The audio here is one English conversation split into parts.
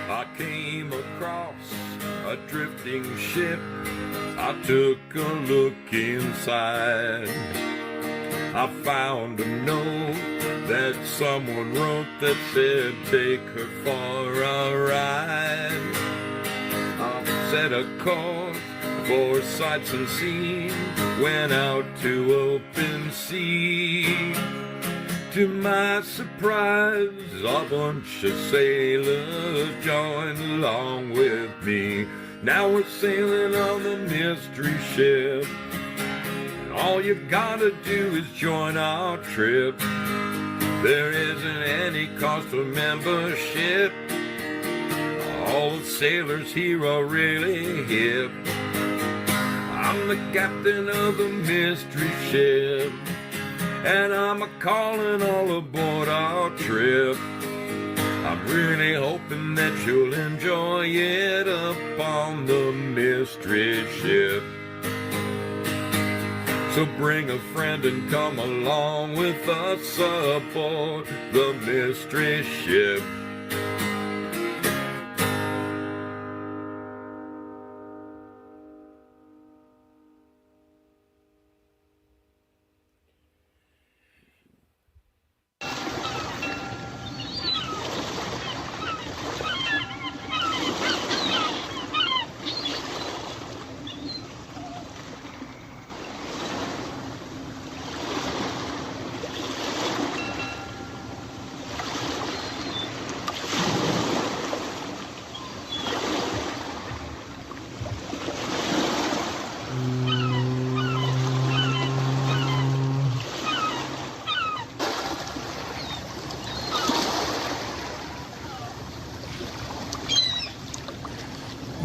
I came across a drifting ship. I took a look inside. I found a note that someone wrote that said, take her for a ride. I set a course for sights unseen, went out to open sea. To my surprise, a bunch of sailors joined along with me. Now we're sailing on the mystery ship, and all you gotta do is join our trip. There isn't any cost of membership. All the sailors here are really hip. I'm the captain of the mystery ship, and I'm a-calling all aboard our trip. I'm really hoping that you'll enjoy it up on the mystery ship. So bring a friend and come along with us aboard the mystery ship.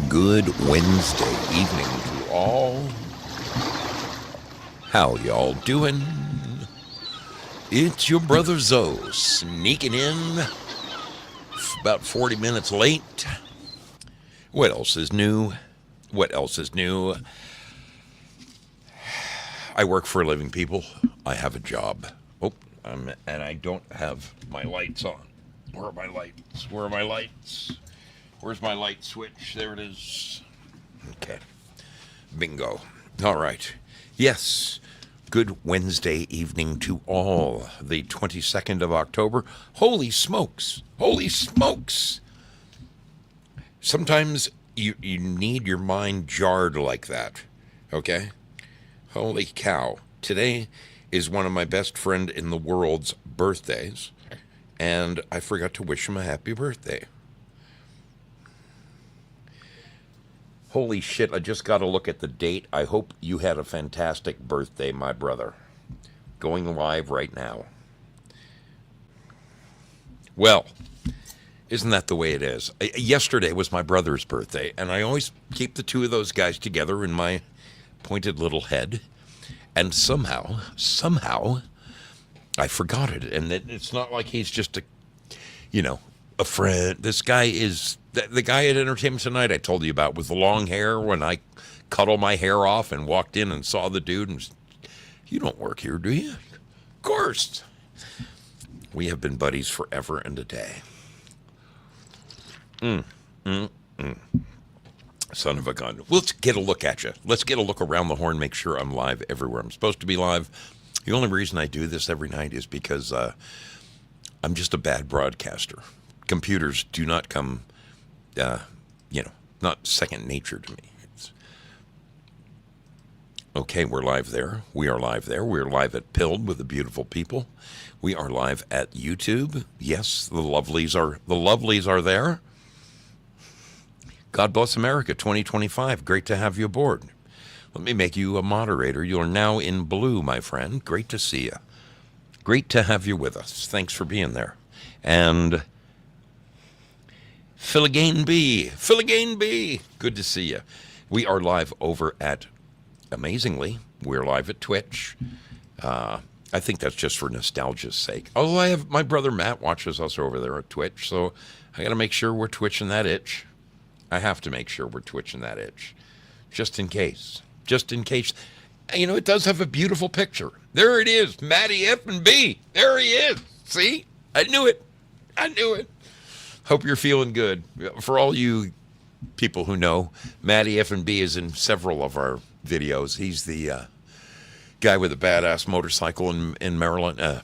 Good Wednesday evening to all. How y'all doing? It's your brother Zoe sneaking in about 40 minutes late. What else is new? What else is new? I work for a living, people. I have a job. And I don't have my lights on. Where are my lights? Where are my lights? Where's my light switch? There it is. Okay. Bingo. All right. Yes. Good Wednesday evening to all. The 22nd of October. Holy smokes. Holy smokes. Sometimes you need your mind jarred like that. Okay? Holy cow. Today is one of my best friend in the world's birthdays, and I forgot to wish him a happy birthday. Holy shit, I just got to look at the date. I hope you had a fantastic birthday, my brother. Going live right now. Well, isn't that the way it is? Yesterday was my brother's birthday, and I always keep the two of those guys together in my pointed little head. And somehow, I forgot it. And it's not like he's just a friend. This guy is the guy at Entertainment Tonight I told you about with the long hair, when I cut all my hair off and walked in and saw the dude and you don't work here, do you? Of course. We have been buddies forever and a day. Son of a gun. Let's get a look at you. Let's get a look around the horn, make sure I'm live everywhere I'm supposed to be live. The only reason I do this every night is because I'm just a bad broadcaster. computers do not come, not second nature to me. Okay, we're live there. We are live there. We're live at Pilled with the beautiful people. We are live at YouTube. Yes, the lovelies are there. God bless America 2025. Great to have you aboard. Let me make you a moderator. You are now in blue, my friend. Great to see you. Great to have you with us. Thanks for being there. And Philligane B, good to see you. We are live over at, amazingly, we're live at Twitch. I think that's just for nostalgia's sake. Although I have my brother Matt watches us over there at Twitch, so I got to make sure we're twitching that itch. I have to make sure we're twitching that itch, just in case. Just in case. It does have a beautiful picture. There it is, Matty F and B. There he is. See? I knew it. Hope you're feeling good. For all you people who know, Matty F and B is in several of our videos. He's the guy with a badass motorcycle in Maryland,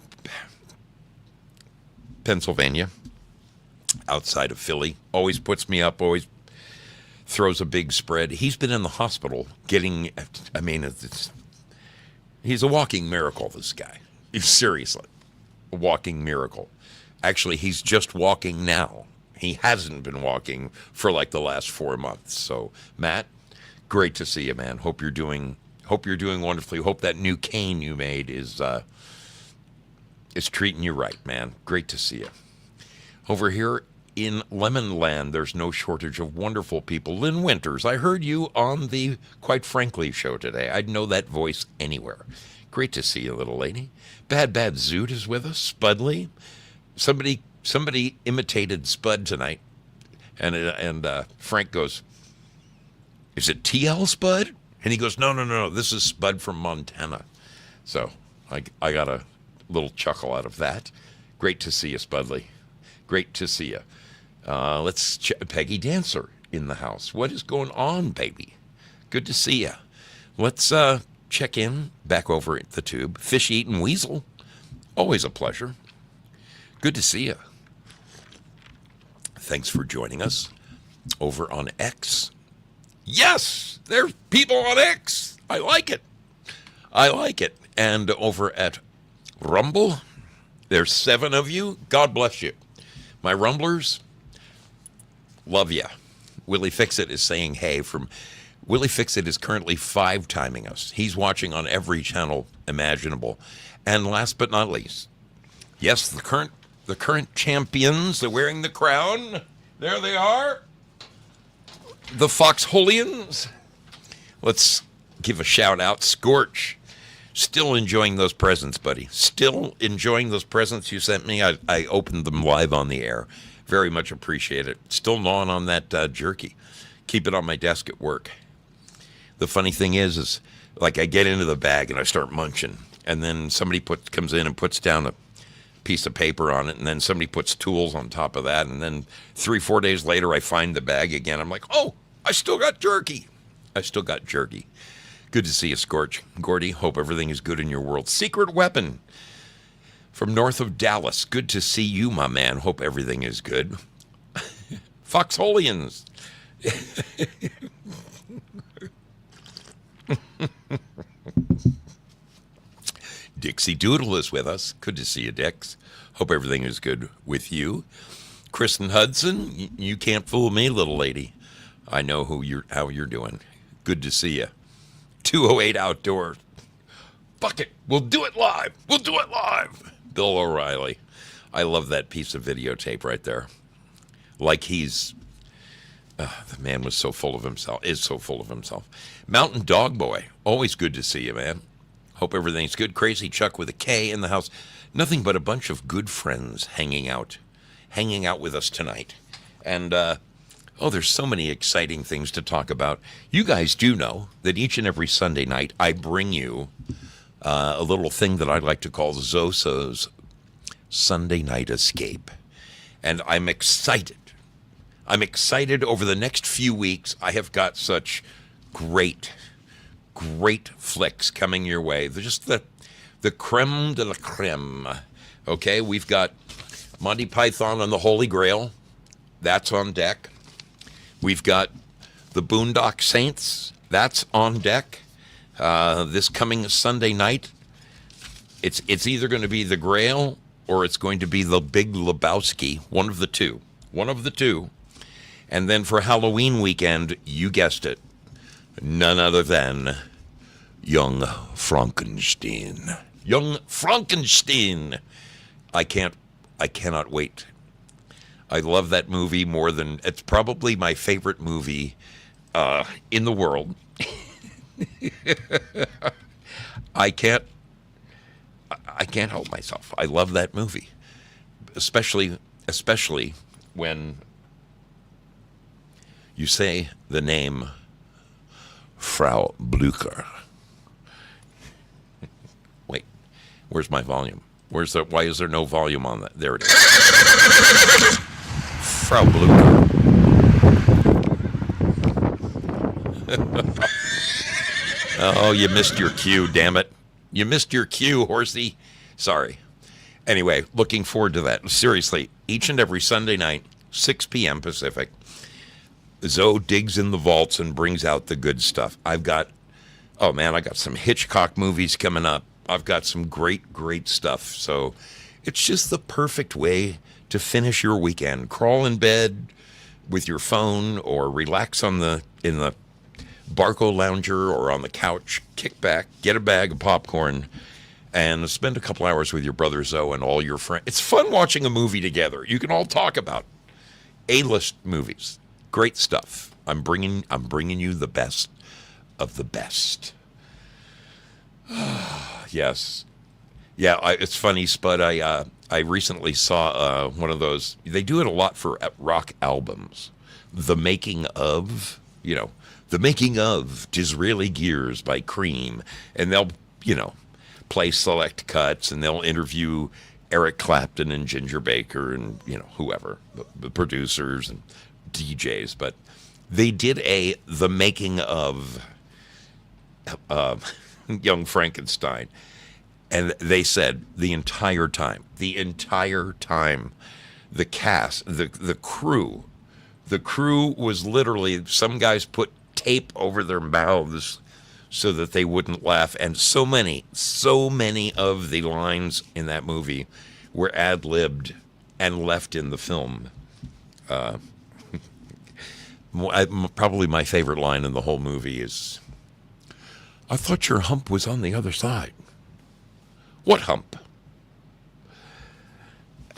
Pennsylvania, outside of Philly. Always puts me up, always throws a big spread. He's been in the hospital getting, he's a walking miracle, this guy. He's seriously a walking miracle. Actually, he's just walking now. He hasn't been walking for like the last 4 months. So, Matt, great to see you, man. Hope you're doing wonderfully. Hope that new cane you made is treating you right, man. Great to see you. Over here in Lemonland, there's no shortage of wonderful people. Lynn Winters, I heard you on the Quite Frankly show today. I'd know that voice anywhere. Great to see you, little lady. Bad Zoot is with us. Spudley. Somebody imitated Spud tonight, and Frank goes, "Is it TL Spud?" And he goes, "No, this is Spud from Montana." So I got a little chuckle out of that. Great to see you, Spudley. Great to see you. Let's Peggy Dancer in the house. What is going on, baby? Good to see you. Let's check in back over at the tube. Fish Eatin' Weasel. Always a pleasure. Good to see you. Thanks for joining us over on X. Yes, there's people on X. I like it. And over at Rumble, there's 7 of you. God bless you. My Rumblers, love ya. Willie Fixit is saying hey from... Willie Fixit is currently 5-timing us. He's watching on every channel imaginable. And last but not least, yes, the current champions, they're wearing the crown. There they are. The Foxholians. Let's give a shout out. Scorch. Still enjoying those presents, buddy. Still enjoying those presents you sent me. I opened them live on the air. Very much appreciate it. Still gnawing on that jerky. Keep it on my desk at work. The funny thing is like I get into the bag and I start munching. And then somebody comes in and puts down a piece of paper on it. And then somebody puts tools on top of that. And then 3-4 days later, I find the bag again. I'm like, oh, I still got jerky. Good to see you, Scorch. Gordy, hope everything is good in your world. Secret Weapon from north of Dallas. Good to see you, my man. Hope everything is good. Foxholians. Dixie Doodle is with us. Good to see you, Dix. Hope everything is good with you. Kristen Hudson, you can't fool me, little lady. I know how you're doing. Good to see you. 208 Outdoors. Fuck it. We'll do it live. Bill O'Reilly. I love that piece of videotape right there. Like he's... the man was so full of himself. Is so full of himself. Mountain Dog Boy. Always good to see you, man. Hope everything's good. Crazy Chuck with a K in the house. Nothing but a bunch of good friends hanging out with us tonight. And, there's so many exciting things to talk about. You guys do know that each and every Sunday night I bring you a little thing that I like to call Zoso's Sunday Night Escape. And I'm excited. Over the next few weeks. I have got such great flicks coming your way. They're just the creme de la creme. Okay, we've got Monty Python and the Holy Grail. That's on deck. We've got the Boondock Saints. That's on deck. This coming Sunday night, it's either going to be the Grail or it's going to be the Big Lebowski. One of the two. One of the two. And then for Halloween weekend, you guessed it, none other than Young Frankenstein. Young Frankenstein. I cannot wait. I love that movie more than, it's probably my favorite movie in the world. I can't help myself. I love that movie, especially when you say the name Frau Blücher. Wait, where's my volume? Why is there no volume on that? There it is. Frau Blücher. Oh, you missed your cue, damn it. You missed your cue, horsey. Sorry. Anyway, looking forward to that. Seriously, each and every Sunday night, 6 p.m. Pacific, Zoe digs in the vaults and brings out the good stuff. I got some Hitchcock movies coming up. I've got some great stuff. So it's just the perfect way to finish your weekend. Crawl in bed with your phone or relax in the Barco Lounger or on the couch, kick back, get a bag of popcorn, and spend a couple hours with your brother Zoe and all your friends. It's fun watching a movie together. You can all talk about A-list movies. Great stuff. I'm bringing you the best of the best. Yes. Yeah, it's funny, Spud. I recently saw one of those. They do it a lot for rock albums. The making of Disraeli Gears by Cream. And they'll, play select cuts and they'll interview Eric Clapton and Ginger Baker and, whoever, the producers and DJs. But they did the making of Young Frankenstein. And they said the entire time, the cast, the crew was literally, some guys put tape over their mouths so that they wouldn't laugh. And so many of the lines in that movie were ad-libbed and left in the film. Probably my favorite line in the whole movie is, "I thought your hump was on the other side." What hump?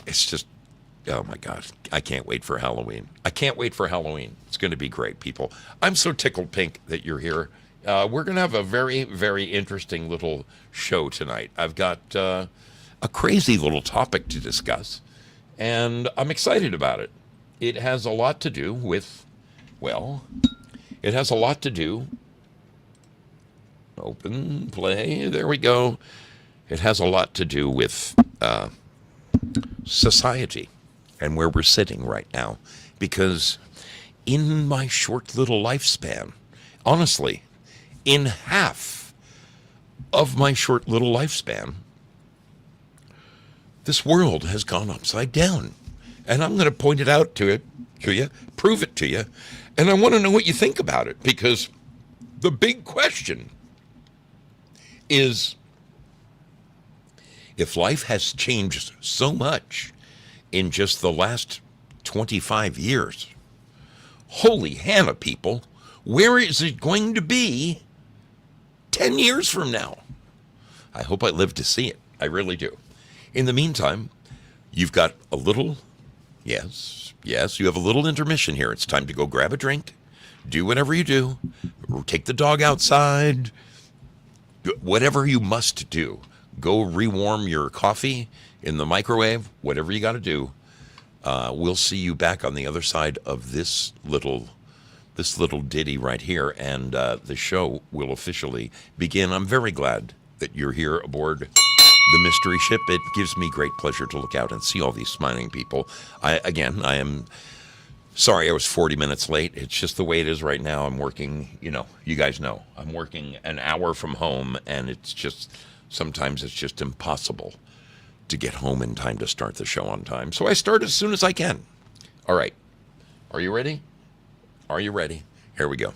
It's just, oh my God. I can't wait for Halloween. It's going to be great, people. I'm so tickled pink that you're here. We're going to have a very, very interesting little show tonight. I've got a crazy little topic to discuss, and I'm excited about it. It has a lot to do with, open play, there we go. It has a lot to do with society and where we're sitting right now. Because in my short little lifespan, honestly, in half of my short little lifespan, this world has gone upside down. And I'm going to point it out to you, prove it to you, and I want to know what you think about it. Because the big question is, if life has changed so much in just the last 25 years, holy Hannah, people, where is it going to be 10 years from now? I hope I live to see it. I really do. In the meantime, you've got a little, yes, you have a little intermission here. It's time to go grab a drink, do whatever you do, take the dog outside, whatever you must do. Go rewarm your coffee in the microwave, whatever you got to do. We'll see you back on the other side of this little ditty right here, and the show will officially begin. I'm very glad that you're here aboard the mystery ship. It gives me great pleasure to look out and see all these smiling people. I am sorry I was 40 minutes late. It's just the way it is right now. I'm working, you guys know, I'm working an hour from home, and it's just, sometimes it's just impossible to get home in time to start the show on time. So I start as soon as I can. All right. Are you ready? Are you ready? Here we go.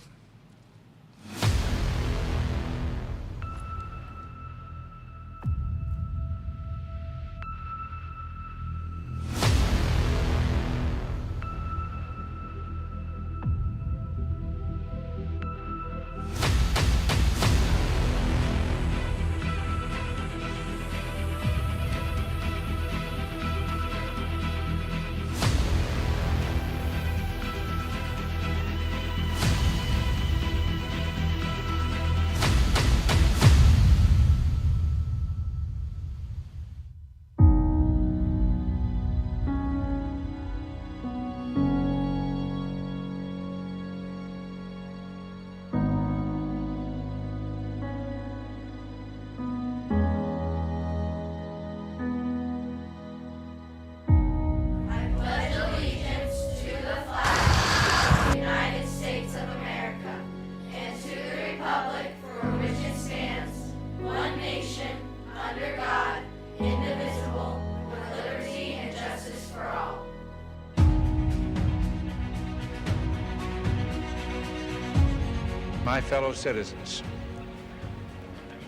My fellow citizens,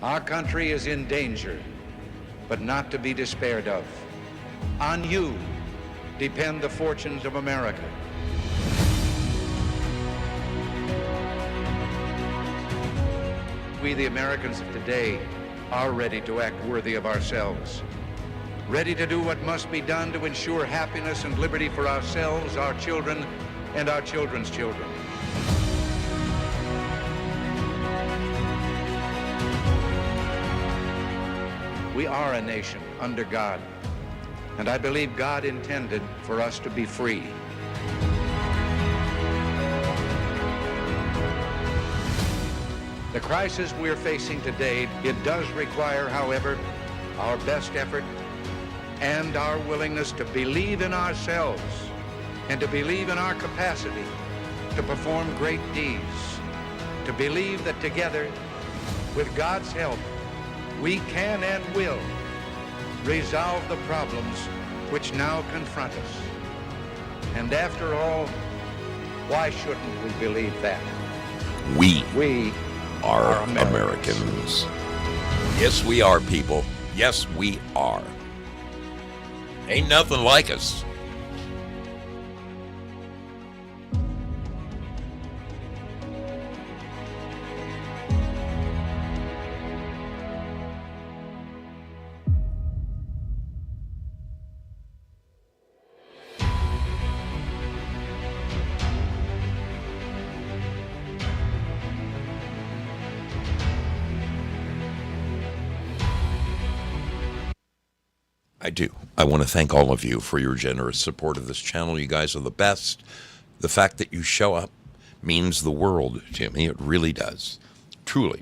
our country is in danger, but not to be despaired of. On you depend the fortunes of America. We, the Americans of today, are ready to act worthy of ourselves, ready to do what must be done to ensure happiness and liberty for ourselves, our children, and our children's children. We are a nation under God, and I believe God intended for us to be free. The crisis we're facing today, it does require, however, our best effort and our willingness to believe in ourselves and to believe in our capacity to perform great deeds, to believe that together, with God's help, we can and will resolve the problems which now confront us. And after all, why shouldn't we believe that? We are Americans. Yes, we are, people. Yes, we are. Ain't nothing like us. I do. I want to thank all of you for your generous support of this channel. You guys are the best. The fact that you show up means the world to me. It really does. Truly.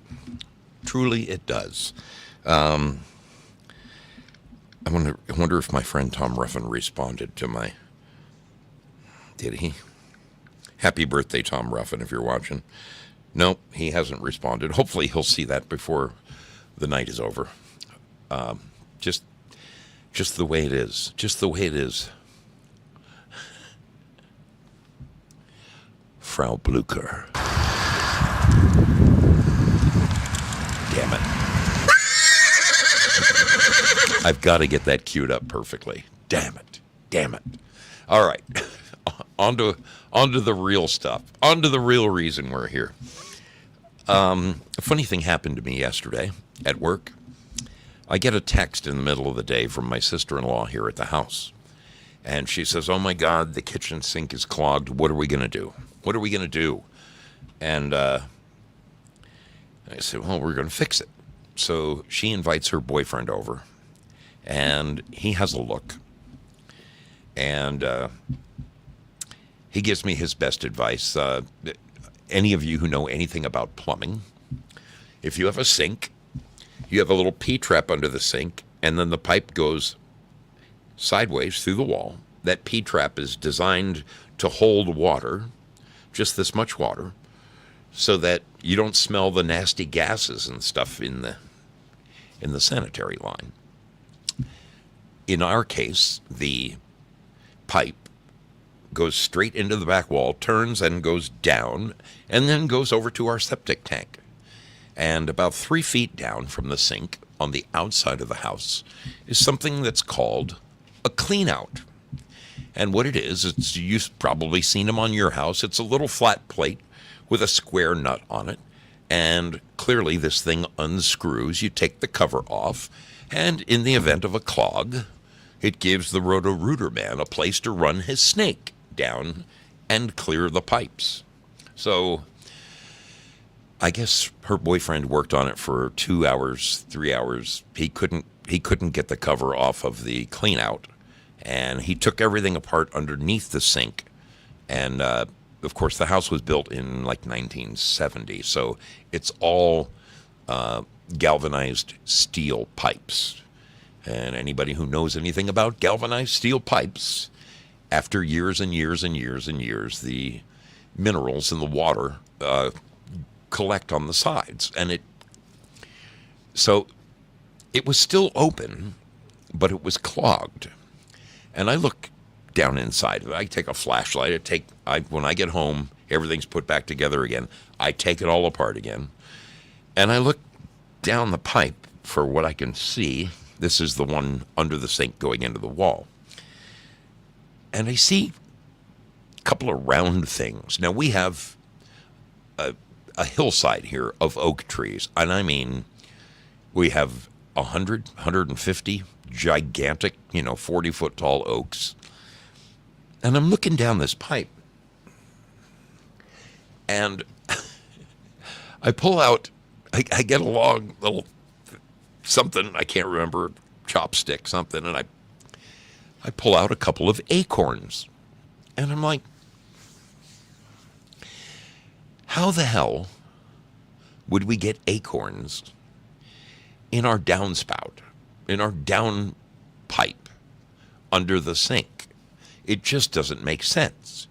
Truly it does. I wonder if my friend Tom Ruffin responded to my... Did he? Happy birthday, Tom Ruffin, if you're watching. No, he hasn't responded. Hopefully he'll see that before the night is over. Just the way it is. Just the way it is. Frau Blucher. Damn it. I've got to get that queued up perfectly. Damn it. Damn it. All right. On to the real stuff. On to the real reason we're here. A funny thing happened to me yesterday at work. I get a text in the middle of the day from my sister-in-law here at the house. And she says, oh, my God, the kitchen sink is clogged. What are we going to do? What are we going to do? And I said, well, we're going to fix it. So she invites her boyfriend over, and he has a look. And he gives me his best advice. Any of you who know anything about plumbing, if you have a sink, you have a little P-trap under the sink, and then the pipe goes sideways through the wall. That P-trap is designed to hold water, just this much water, so that you don't smell the nasty gases and stuff in the sanitary line. In our case, the pipe goes straight into the back wall, turns and goes down, and then goes over to our septic tank. And about 3 feet down from the sink on the outside of the house is something that's called a clean out. And what it is, it's, you've probably seen them on your house. It's a little flat plate with a square nut on it. And clearly this thing unscrews. You take the cover off, and in the event of a clog, it gives the Roto-Rooter man a place to run his snake down and clear the pipes. So I guess her boyfriend worked on it for 2 hours, 3 hours. He couldn't get the cover off of the clean out, and he took everything apart underneath the sink. And of course, the house was built in like 1970, so it's all galvanized steel pipes. And anybody who knows anything about galvanized steel pipes, after years and years and years and years, the minerals in the water collect on the sides. And so it was still open, but it was clogged. And I look down inside of it. I take a flashlight. When I get home, everything's put back together again. I take it all apart again. And I look down the pipe for what I can see. This is the one under the sink going into the wall. And I see a couple of round things. Now, we have a hillside here of oak trees. And I mean, we have 100, 150 gigantic, 40-foot tall oaks. And I'm looking down this pipe. And I pull out, I get a long little something, I can't remember, chopstick, something, and I pull out a couple of acorns. And I'm like, how the hell would we get acorns in our downspout, in our down pipe under the sink? It just doesn't make sense.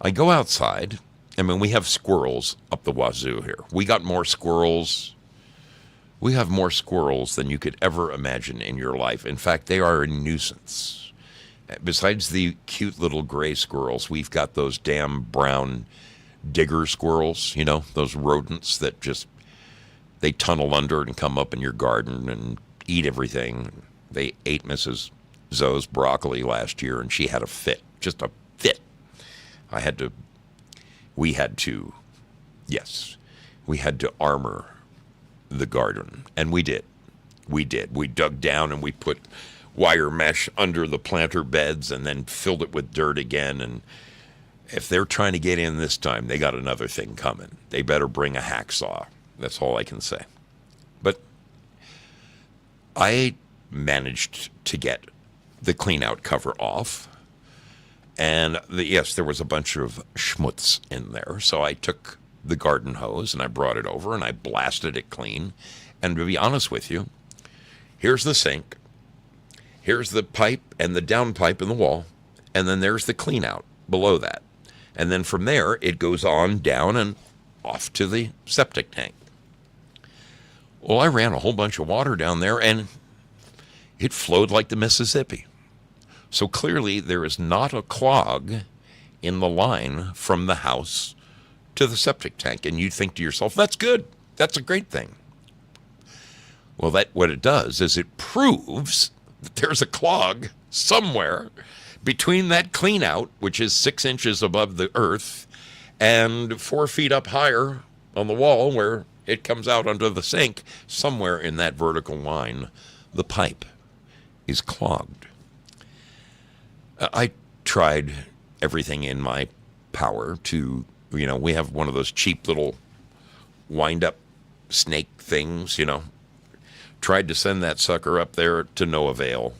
I go outside. I mean, we have squirrels up the wazoo here. We got more squirrels. We have more squirrels than you could ever imagine in your life. In fact, they are a nuisance. Besides the cute little gray squirrels, we've got those damn brown digger squirrels, those rodents that they tunnel under and come up in your garden and eat everything. They ate Mrs. Zoe's broccoli last year, and she had a fit, just a fit. We had to armor the garden, and we did. We dug down and we put wire mesh under the planter beds and then filled it with dirt again. And if they're trying to get in this time, they got another thing coming. They better bring a hacksaw. That's all I can say. But I managed to get the clean-out cover off. And there was a bunch of schmutz in there. So I took the garden hose and I brought it over and I blasted it clean. And to be honest with you, here's the sink. Here's the pipe and the down pipe in the wall. And then there's the clean-out below that. And then from there, it goes on down and off to the septic tank. Well, I ran a whole bunch of water down there, and it flowed like the Mississippi. So clearly, there is not a clog in the line from the house to the septic tank. And you think to yourself, that's good. That's a great thing. Well, what it does is it proves that there's a clog somewhere between that clean out, which is 6 inches above the earth, and 4 feet up higher on the wall where it comes out under the sink. Somewhere in that vertical line, the pipe is clogged. I tried everything in my power to, we have one of those cheap little wind-up snake things, Tried to send that sucker up there to no avail.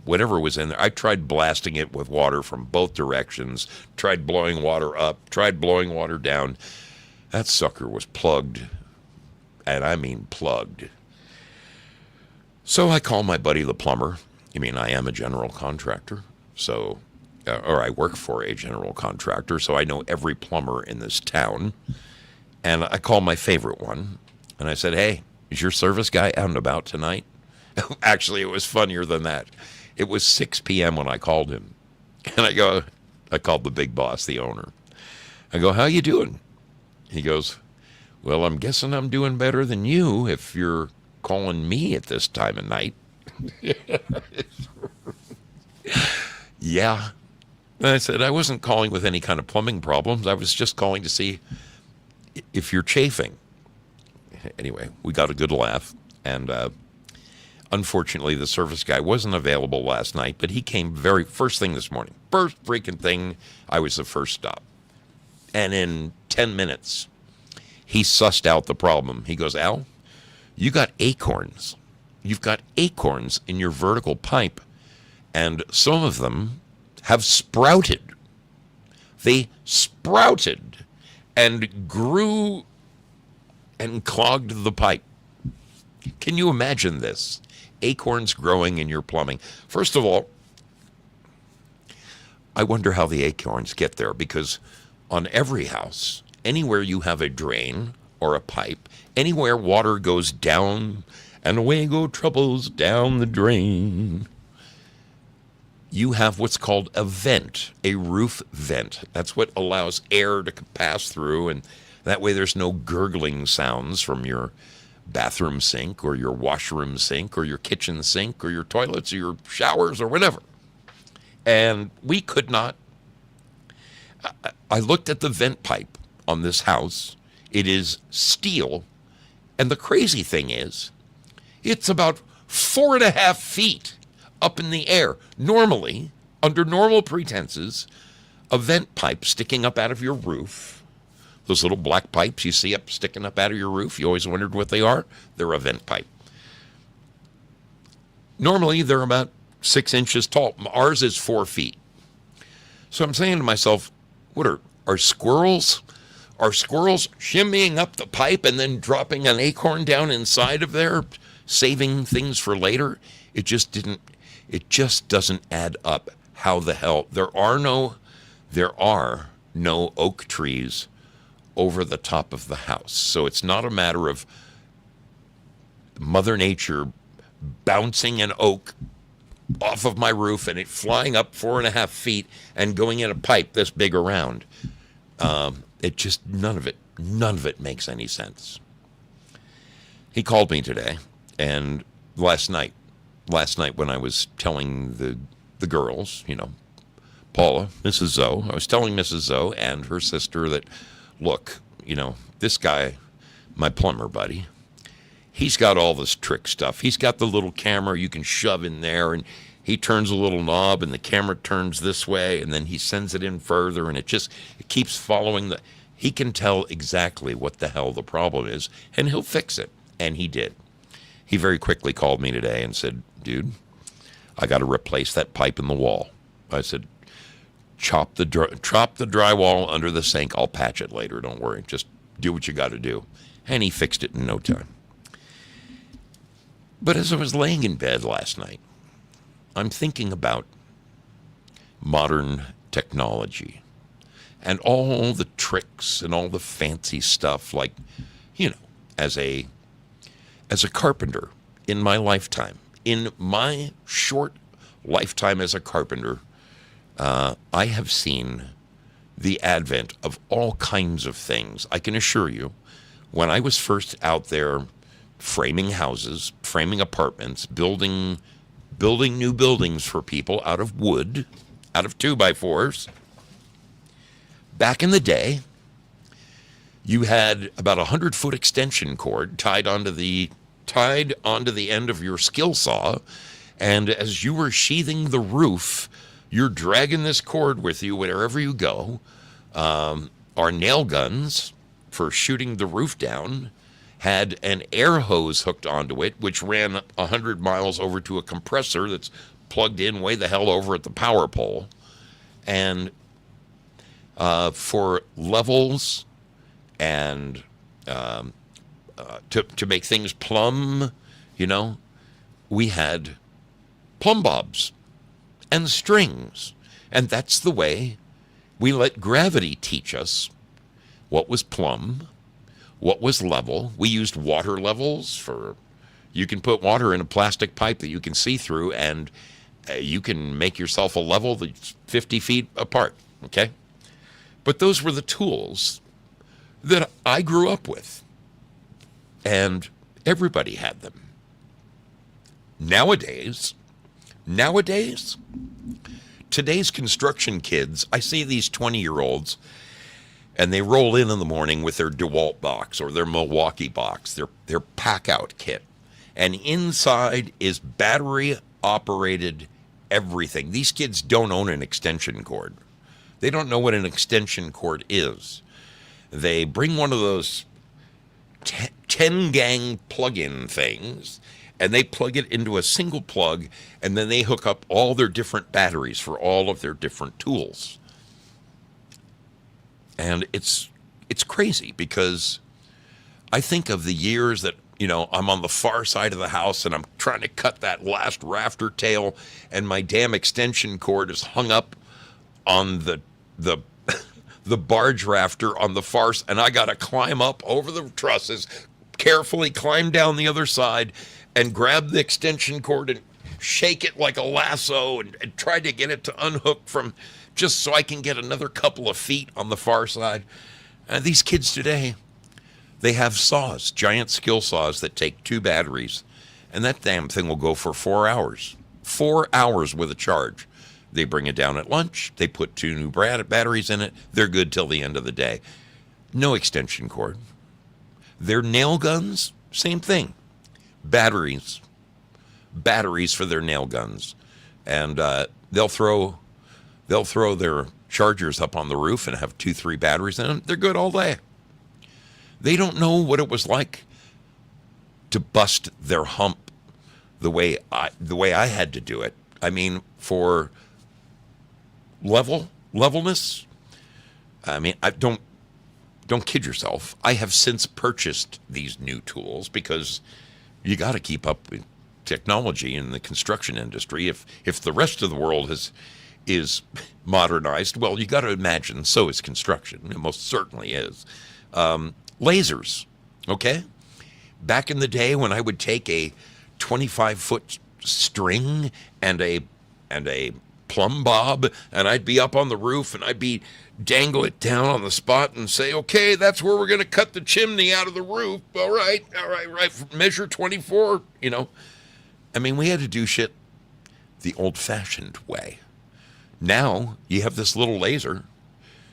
Whatever was in there, I tried blasting it with water from both directions, tried blowing water up, tried blowing water down. That sucker was plugged, and I mean plugged. So I call my buddy the plumber. I am a general contractor, or I work for a general contractor, so I know every plumber in this town. And I call my favorite one, and I said, hey, is your service guy out and about tonight? Actually, it was funnier than that. It was 6 p.m. when I called him. And I called the big boss, the owner. I go, how you doing? He goes, well, I'm guessing I'm doing better than you if you're calling me at this time of night. Yeah. And I said, I wasn't calling with any kind of plumbing problems. I was just calling to see if you're chafing. Anyway, we got a good laugh. And unfortunately, the service guy wasn't available last night, but he came very first thing this morning. First freaking thing, I was the first stop. And in 10 minutes, he sussed out the problem. He goes, Al, you got acorns. You've got acorns in your vertical pipe, and some of them have sprouted. They sprouted and grew and clogged the pipe. Can you imagine this? Acorns growing in your plumbing. First of all, I wonder how the acorns get there, because on every house, anywhere you have a drain or a pipe, anywhere water goes down and away go troubles down the drain, you have what's called a vent, a roof vent. That's what allows air to pass through, and that way there's no gurgling sounds from your bathroom sink or your washroom sink or your kitchen sink or your toilets or your showers or whatever. And we could not. I looked at the vent pipe on this house. It is steel. And the crazy thing is, it's about 4.5 feet up in the air. Normally, under normal pretenses, a vent pipe sticking up out of your roof, those little black pipes you see up sticking up out of your roof, you always wondered what they are? They're a vent pipe. Normally, they're about 6 inches tall. Ours is 4 feet. So I'm saying to myself, what are squirrels? Are squirrels shimmying up the pipe and then dropping an acorn down inside of there, saving things for later? It just doesn't add up. How the hell? There are no oak trees over the top of the house. So it's not a matter of Mother Nature bouncing an oak off of my roof and it flying up 4.5 feet and going in a pipe this big around. It just, none of it makes any sense. He called me today, and last night when I was telling the girls, Paula, Mrs. Zoe, I was telling Mrs. Zoe and her sister that, look, this guy, my plumber buddy, he's got all this trick stuff. He's got the little camera you can shove in there, and he turns a little knob, and the camera turns this way, and then he sends it in further, and it keeps following he can tell exactly what the hell the problem is, and he'll fix it. And he did. He very quickly called me today and said, dude, I got to replace that pipe in the wall. I said, chop the drywall under the sink. I'll patch it later. Don't worry. Just do what you got to do. And he fixed it in no time. But as I was laying in bed last night, I'm thinking about modern technology and all the tricks and all the fancy stuff, like, as a carpenter in my lifetime, in my short lifetime as a carpenter, I have seen the advent of all kinds of things. I can assure you, when I was first out there framing houses, framing apartments, building new buildings for people out of wood, out of 2x4s, back in the day, you had about 100-foot extension cord tied onto the end of your skill saw, and as you were sheathing the roof, you're dragging this cord with you wherever you go. Our nail guns for shooting the roof down had an air hose hooked onto it, which ran 100 miles over to a compressor that's plugged in way the hell over at the power pole. And for levels and to make things plumb, we had plumb bobs and strings. And that's the way we let gravity teach us what was plumb, what was level. We used water levels you can put water in a plastic pipe that you can see through, and You can make yourself a level that's 50 feet apart, okay? But those were the tools that I grew up with, and everybody had them. Nowadays, today's construction kids, I see these 20-year-olds, and they roll in the morning with their DeWalt box or their Milwaukee box, their pack-out kit. And inside is battery-operated everything. These kids don't own an extension cord. They don't know what an extension cord is. They bring one of those 10-gang plug-in things, and they plug it into a single plug, and then they hook up all their different batteries for all of their different tools. And it's crazy, because I think of the years that, I'm on the far side of the house and I'm trying to cut that last rafter tail, and my damn extension cord is hung up on the barge rafter on the far side, and I got to climb up over the trusses, carefully climb down the other side, and grab the extension cord and shake it like a lasso and try to get it to unhook from, just so I can get another couple of feet on the far side. And these kids today, they have saws, giant skill saws that take 2 batteries, and that damn thing will go for 4 hours. 4 hours with a charge. They bring it down at lunch, they put 2 new batteries in it, they're good till the end of the day. No extension cord. Their nail guns, same thing. Batteries for their nail guns. And they'll throw their chargers up on the roof and have 2-3 batteries in them. They're good all day. They don't know what it was like to bust their hump the way I had to do it. I mean, for levelness, I mean, don't kid yourself. I have since purchased these new tools because you got to keep up with technology in the construction industry. If the rest of the world is modernized, well, you got to imagine so is construction. It most certainly is. Lasers, okay? Back in the day when I would take a 25-foot string and a plumb bob, and I'd be up on the roof and I'd be dangle it down on the spot and say, okay, that's where we're going to cut the chimney out of the roof. All right, measure 24, I mean, we had to do shit the old-fashioned way. Now you have this little laser,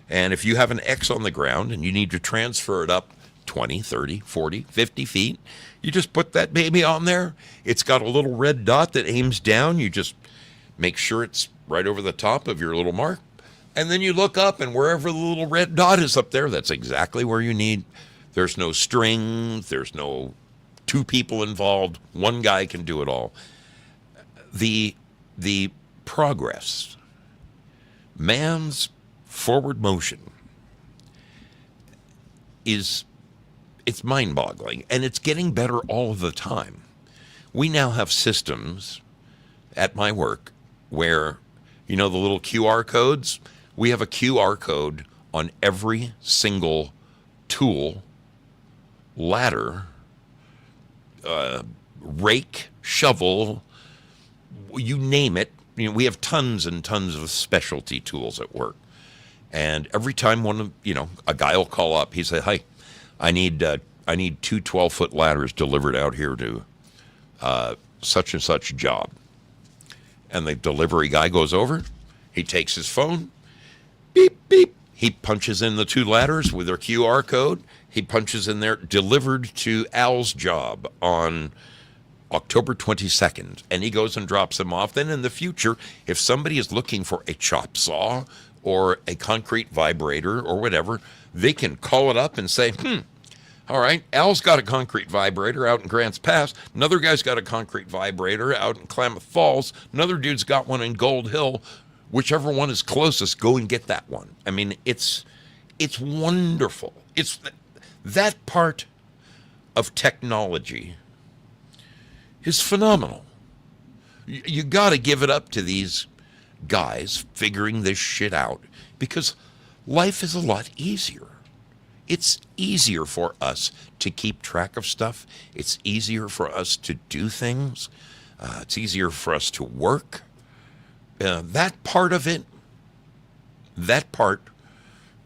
and if you have an X on the ground and you need to transfer it up 20, 30, 40, 50 feet, you just put that baby on there. It's got a little red dot that aims down. You just make sure it's right over the top of your little mark. And then you look up, and wherever the little red dot is up there, that's exactly where you need. There's no string. There's no 2 people involved. 1 guy can do it all. The progress, man's forward motion, it's mind-boggling, and it's getting better all of the time. We now have systems at my work where, the little QR codes, we have a QR code on every single tool, ladder, rake, shovel, you name it. We have tons and tons of specialty tools at work. And every time a guy will call up, he say, "Hey, I need 2 12-foot ladders delivered out here to such and such job." And the delivery guy goes over, he takes his phone, beep, beep. He punches in the 2 ladders with their QR code. He punches in there, delivered to Al's job on October 22nd. And he goes and drops them off. Then in the future, if somebody is looking for a chop saw or a concrete vibrator or whatever, they can call it up and say, all right, Al's got a concrete vibrator out in Grants Pass. Another guy's got a concrete vibrator out in Klamath Falls. Another dude's got one in Gold Hill. Whichever one is closest, go and get that one. I mean, it's wonderful. It's that part of technology is phenomenal. You got to give it up to these guys figuring this shit out, because life is a lot easier. It's easier for us to keep track of stuff. It's easier for us to do things. It's easier for us to work. that part of it, that part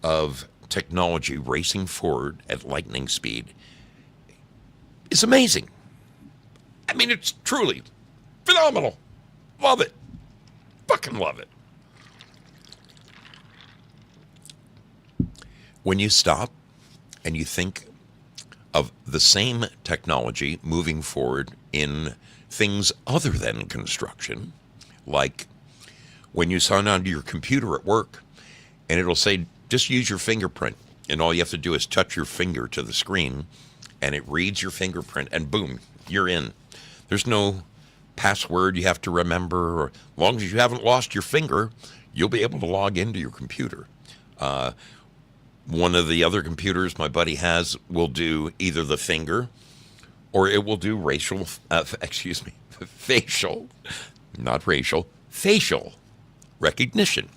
of technology racing forward at lightning speed is amazing. I mean, it's truly phenomenal. Love it. Fucking love it. When you stop and you think of the same technology moving forward in things other than construction, like when you sign onto your computer at work and it'll say, just use your fingerprint, and all you have to do is touch your finger to the screen and it reads your fingerprint and boom, you're in. There's no password you have to remember, or as long as you haven't lost your finger, you'll be able to log into your computer. One of the other computers my buddy has will do either the finger or it will do facial, not racial, facial recognition.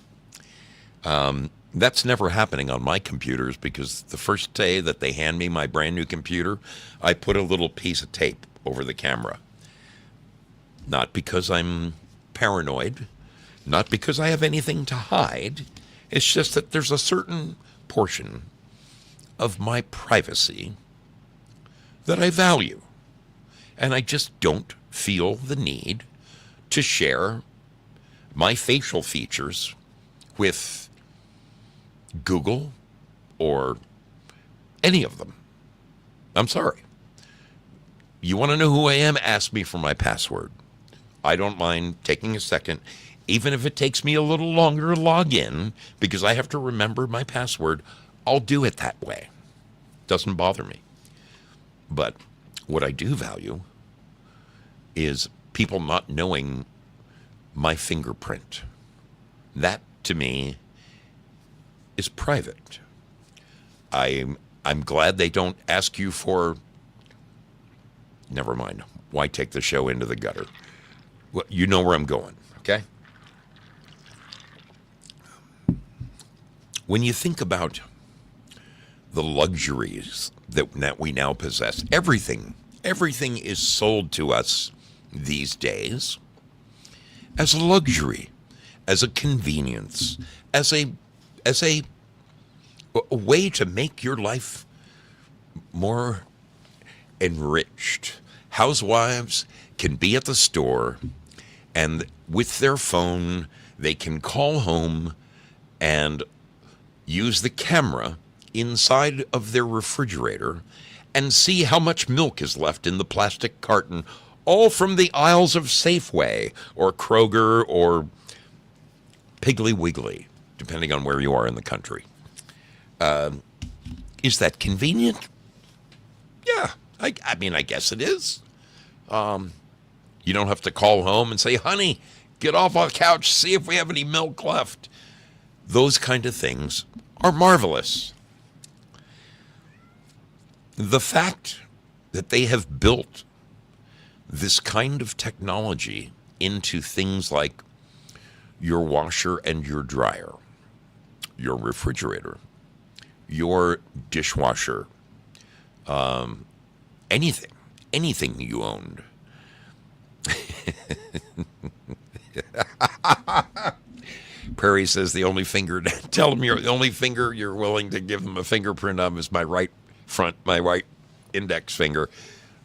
That's never happening on my computers because the first day that they hand me my brand new computer, I put a little piece of tape over the camera. Not because I'm paranoid, not because I have anything to hide. It's just that there's a certain portion of my privacy that I value. And I just don't feel the need to share my facial features with Google or any of them. I'm sorry. You want to know who I am? Ask me for my password. I don't mind taking a second, even if it takes me a little longer to log in because I have to remember my password. I'll do it that way. Doesn't bother me. But what I do value is people not knowing my fingerprint. That, to me, is private. I'm glad they don't ask you for... Never mind. Why take the show into the gutter? Well, you know where I'm going, okay? When you think about the luxuries that we now possess, everything is sold to us these days as a luxury, as a convenience, as a way to make your life more enriched. Housewives can be at the store and with their phone they can call home and use the camera inside of their refrigerator and see how much milk is left in the plastic carton, all from the aisles of Safeway or Kroger or Piggly Wiggly, depending on where you are in the country. Is that convenient? Yeah, I mean, I guess it is. You don't have to call home and say, honey, get off our couch, see if we have any milk left. Those kind of things are marvelous. The fact that they have built this kind of technology into things like your washer and your dryer, your refrigerator, your dishwasher, anything you owned. Prairie says the only finger, tell him the only finger you're willing to give him a fingerprint of is my right index finger.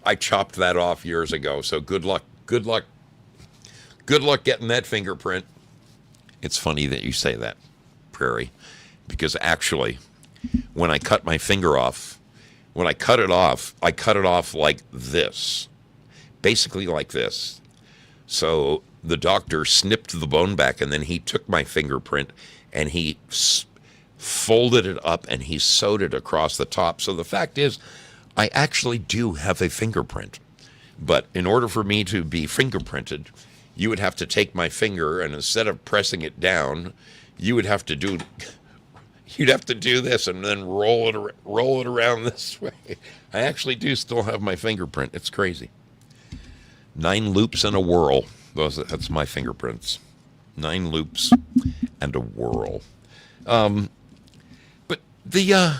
I chopped that off years ago, so good luck getting that fingerprint. It's funny that you say that, Prairie, because actually, when I cut my finger off, I cut it off like this, basically like this. So the doctor snipped the bone back, and then he took my fingerprint and he folded it up and he sewed it across the top. So the fact is, I actually do have a fingerprint. But in order for me to be fingerprinted, you would have to take my finger, and instead of pressing it down, you'd have to do this and then roll it around this way. I actually do still have my fingerprint. It's crazy. 9 loops and a whirl. That's my fingerprints. 9 loops and a whirl. But the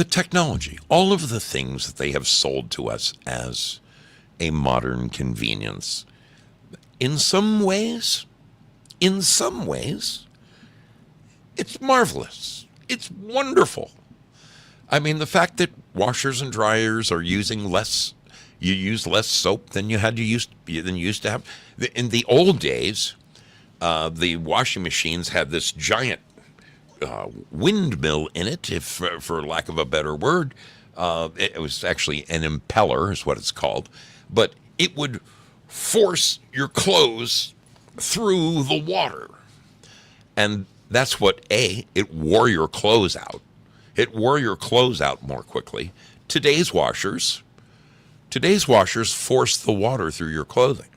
technology, all of the things that they have sold to us as a modern convenience, in some ways, it's marvelous. It's wonderful. I mean, the fact that washers and dryers are using less, you use less soap than you used to have. In the old days, the washing machines had this giant windmill in it, if for lack of a better word. It was actually an impeller, is what it's called, but it would force your clothes through the water, and that's what it wore your clothes out. It wore your clothes out more quickly. Today's washers force the water through your clothing.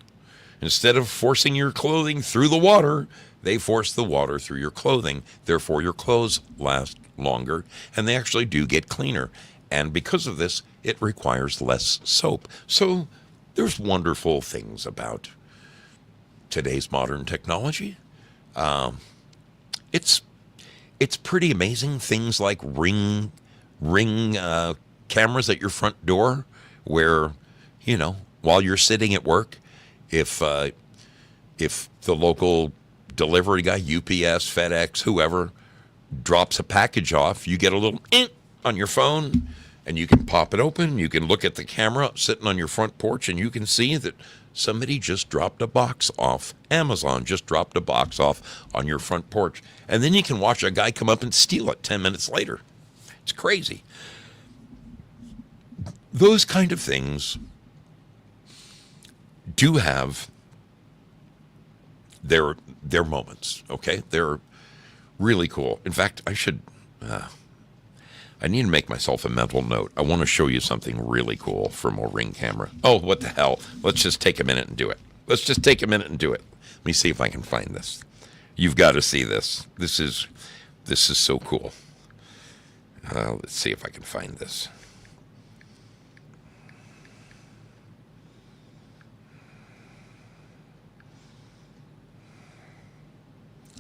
Instead of forcing your clothing through the water, they force the water through your clothing. Therefore, your clothes last longer, and they actually do get cleaner. And because of this, it requires less soap. So there's wonderful things about today's modern technology. It's pretty amazing. Things like ring cameras at your front door, where, while you're sitting at work, if the local delivery guy, UPS, FedEx, whoever, drops a package off, you get a little on your phone, and you can pop it open. You can look at the camera sitting on your front porch, and you can see that somebody just dropped a box off. Amazon just dropped a box off on your front porch. And then you can watch a guy come up and steal it 10 minutes later. It's crazy. Those kind of things do have their moments, okay? They're really cool. In fact, I need to make myself a mental note. I want to show you something really cool from a Ring camera. Oh, what the hell? Let's just take a minute and do it. Let me see if I can find this. You've got to see this. This is so cool. Let's see if I can find this.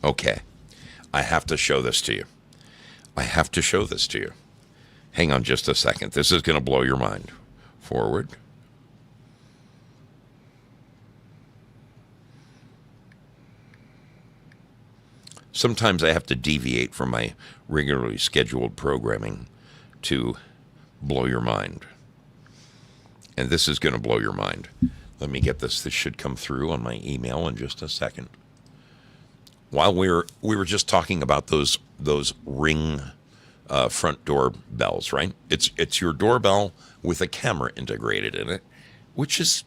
Okay. I have to show this to you. Hang on just a second. This is going to blow your mind. Forward. Sometimes I have to deviate from my regularly scheduled programming to blow your mind. And this is going to blow your mind. Let me get this. This should come through on my email in just a second. While we were just talking about those Ring front door bells, right? It's your doorbell with a camera integrated in it, which is,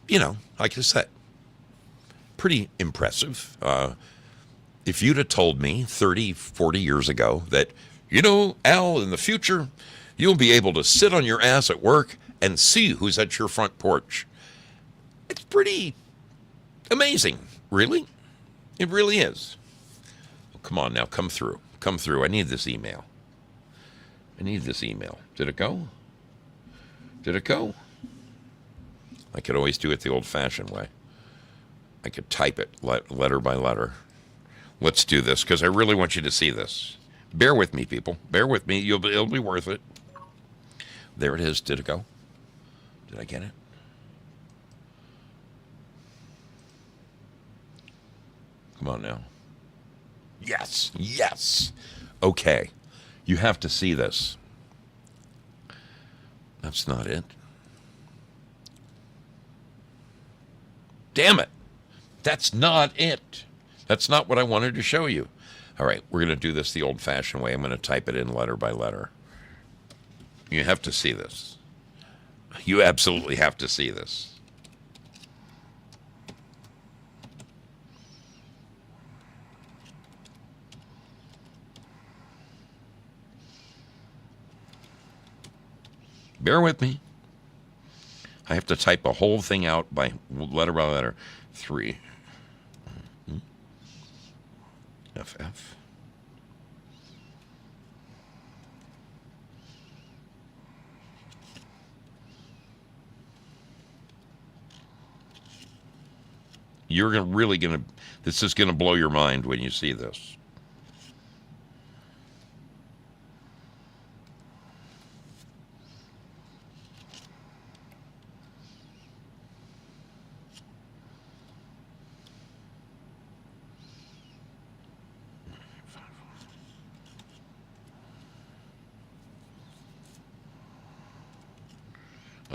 like I said, pretty impressive. If you'd have told me 30, 40 years ago that, Al, in the future, you'll be able to sit on your ass at work and see who's at your front porch, it's pretty amazing, really. It really is. Come on now, come through. I need this email. Did it go? I could always do it the old-fashioned way. I could type it letter by letter. Let's do this, because I really want you to see this. Bear with me, people. Bear with me. It'll be worth it. There it is. Did it go? Did I get it? Come on now. Yes. Okay. You have to see this. That's not it. Damn it. That's not it. That's not what I wanted to show you. All right, we're going to do this the old-fashioned way. I'm going to type it in letter by letter. You have to see this. You absolutely have to see this. Bear with me. I have to type a whole thing out by letter. 3. FF. This is going to blow your mind when you see this.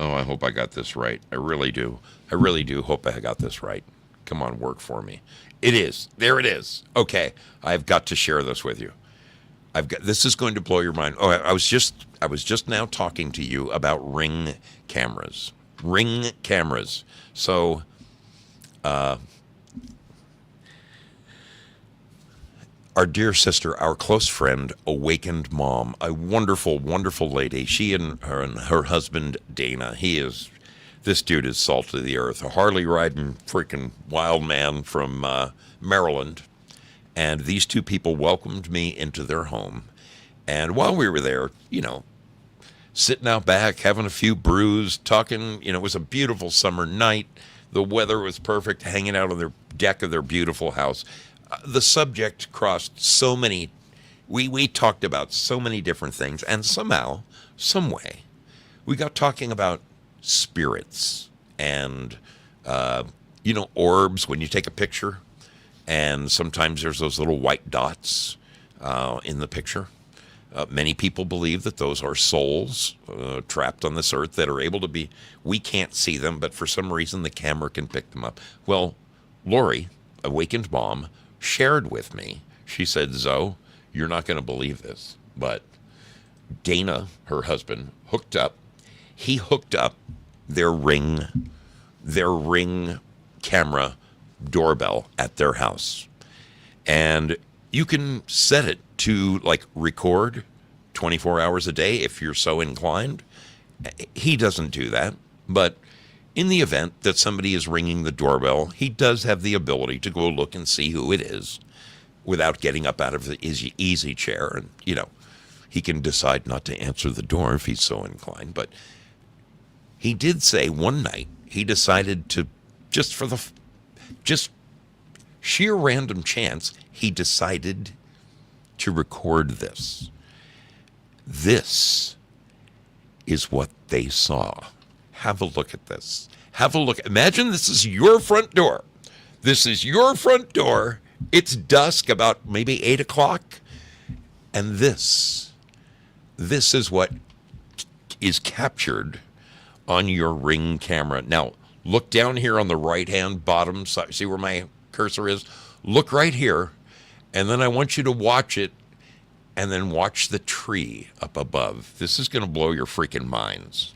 Oh, I hope I got this right. I really do. I really do hope I got this right. Come on, work for me. It is. There it is. Okay, I've got to share this with you. This is going to blow your mind. Oh, I was just now talking to you about Ring cameras. Ring cameras. So, our dear sister, our close friend, Awakened Mom, a wonderful, wonderful lady. She and her husband, Dana, this dude is salt of the earth, a Harley riding freaking wild man from Maryland. And these two people welcomed me into their home. And while we were there, sitting out back, having a few brews, talking, it was a beautiful summer night. The weather was perfect, hanging out on their deck of their beautiful house. The subject crossed so many, we talked about so many different things. And somehow, some way, we got talking about spirits and, orbs when you take a picture. And sometimes there's those little white dots in the picture. Many people believe that those are souls trapped on this earth that are able to be, we can't see them, but for some reason the camera can pick them up. Well, Lori, Awakened Mom, shared with me, she said, Zoe, you're not going to believe this, but Dana, her husband, he hooked up their ring camera doorbell at their house. And you can set it to record 24 hours a day if you're so inclined. He doesn't do that, but in the event that somebody is ringing the doorbell, he does have the ability to go look and see who it is without getting up out of his easy chair. And, he can decide not to answer the door if he's so inclined. But he did say one night he decided to, just sheer random chance, he decided to record this. This is what they saw. Have a look at this. Have a look. Imagine this is your front door. This is your front door. It's dusk, about maybe 8 o'clock. And this is what is captured on your Ring camera. Now, look down here on the right-hand bottom side. See where my cursor is? Look right here. And then I want you to watch it and then watch the tree up above. This is going to blow your freaking minds.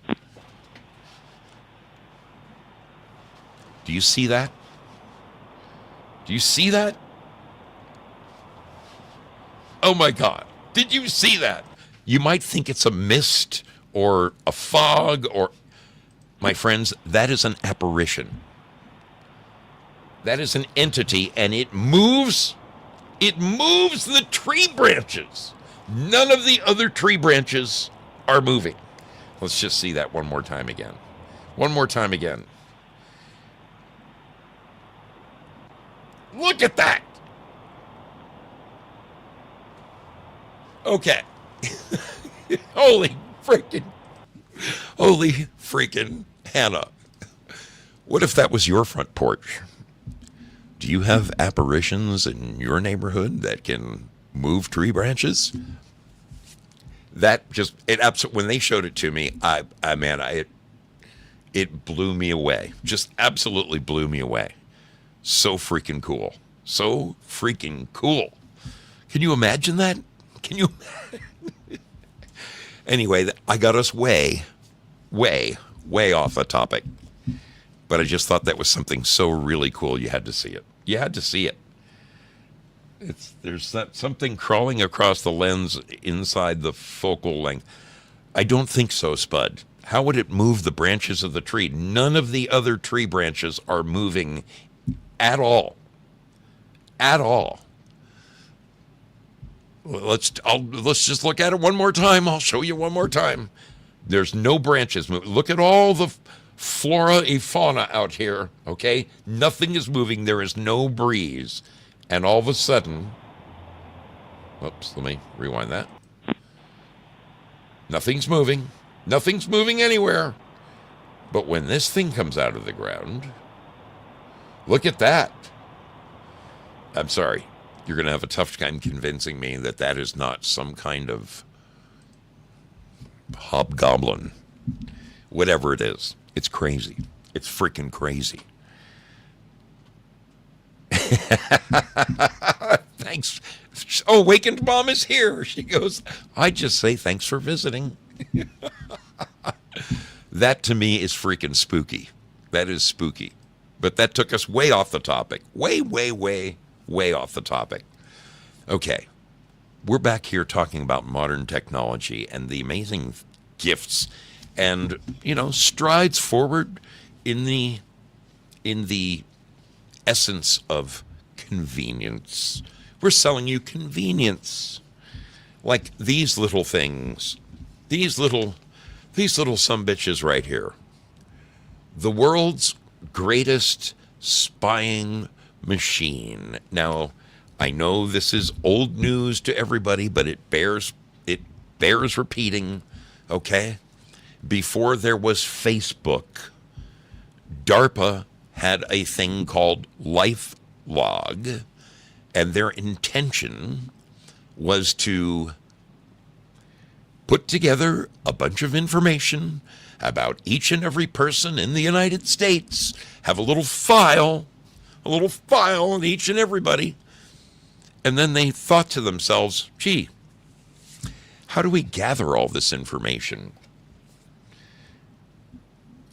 Do you see that? Do you see that? Oh my God. Did you see that? You might think it's a mist or a fog or... My friends, that is an apparition. That is an entity, and it moves the tree branches. None of the other tree branches are moving. Let's just see that one more time again. One more time again. Look at that. Okay. Holy freaking Hannah. What if that was your front porch? Do you have apparitions in your neighborhood that can move tree branches? That just, when they showed it to me, it blew me away. Just absolutely blew me away. So freaking cool. So freaking cool. Can you imagine that? Can you? Anyway, I got us way off the topic. But I just thought that was something so really cool. You had to see it. You had to see it. There's something crawling across the lens inside the focal length. I don't think so, Spud. How would it move the branches of the tree? None of the other tree branches are moving at all. At all. Let's just look at it one more time. I'll show you one more time. There's no branches moving. Look at all the flora and fauna out here, okay? Nothing is moving. There is no breeze. And all of a sudden, oops, let me rewind that. Nothing's moving. Nothing's moving anywhere. But when this thing comes out of the ground, look at that. I'm sorry. You're going to have a tough time convincing me that that is not some kind of hobgoblin. whatever it is. It's crazy. It's freaking crazy. Thanks. Oh, Wakened Mom is here. She goes, I just say thanks for visiting. That to me is freaking spooky. That is spooky. But that took us way off the topic. Way, way, way, way off the topic. Okay. We're back here talking about modern technology and the amazing gifts and, strides forward in the essence of convenience. We're selling you convenience. Like these little things. These little sumbitches right here. The world's greatest spying machine. Now, I know this is old news to everybody, but it bears repeating, okay? Before there was Facebook, DARPA had a thing called LifeLog, and their intention was to put together a bunch of information about each and every person in the United States, have a little file on each and everybody. And then they thought to themselves, gee, how do we gather all this information?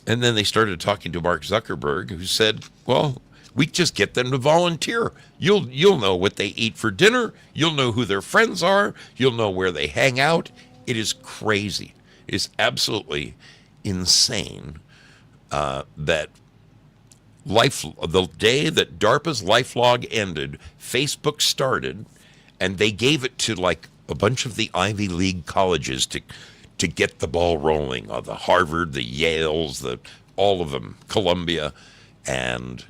And then they started talking to Mark Zuckerberg, who said, well, we just get them to volunteer. You'll know what they eat for dinner. You'll know who their friends are. You'll know where they hang out. It is crazy. It is absolutely insane that the day that DARPA's LifeLog ended, Facebook started, and they gave it to like a bunch of the Ivy League colleges to get the ball rolling. The Harvard, the Yales, all of them, Columbia, and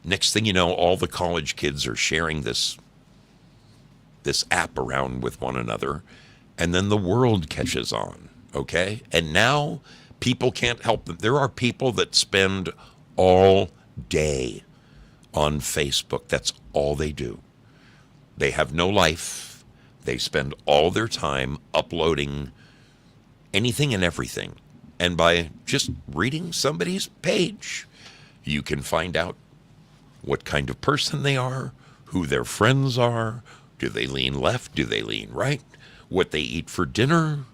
next thing you know, all the college kids are sharing this app around with one another, and then the world catches on, okay? And now people can't help them. There are people that spend all day on Facebook. That's all they do. They have no life. They spend all their time uploading anything and everything. And by just reading somebody's page, you can find out what kind of person they are, who their friends are, do they lean left, do they lean right, what they eat for dinner,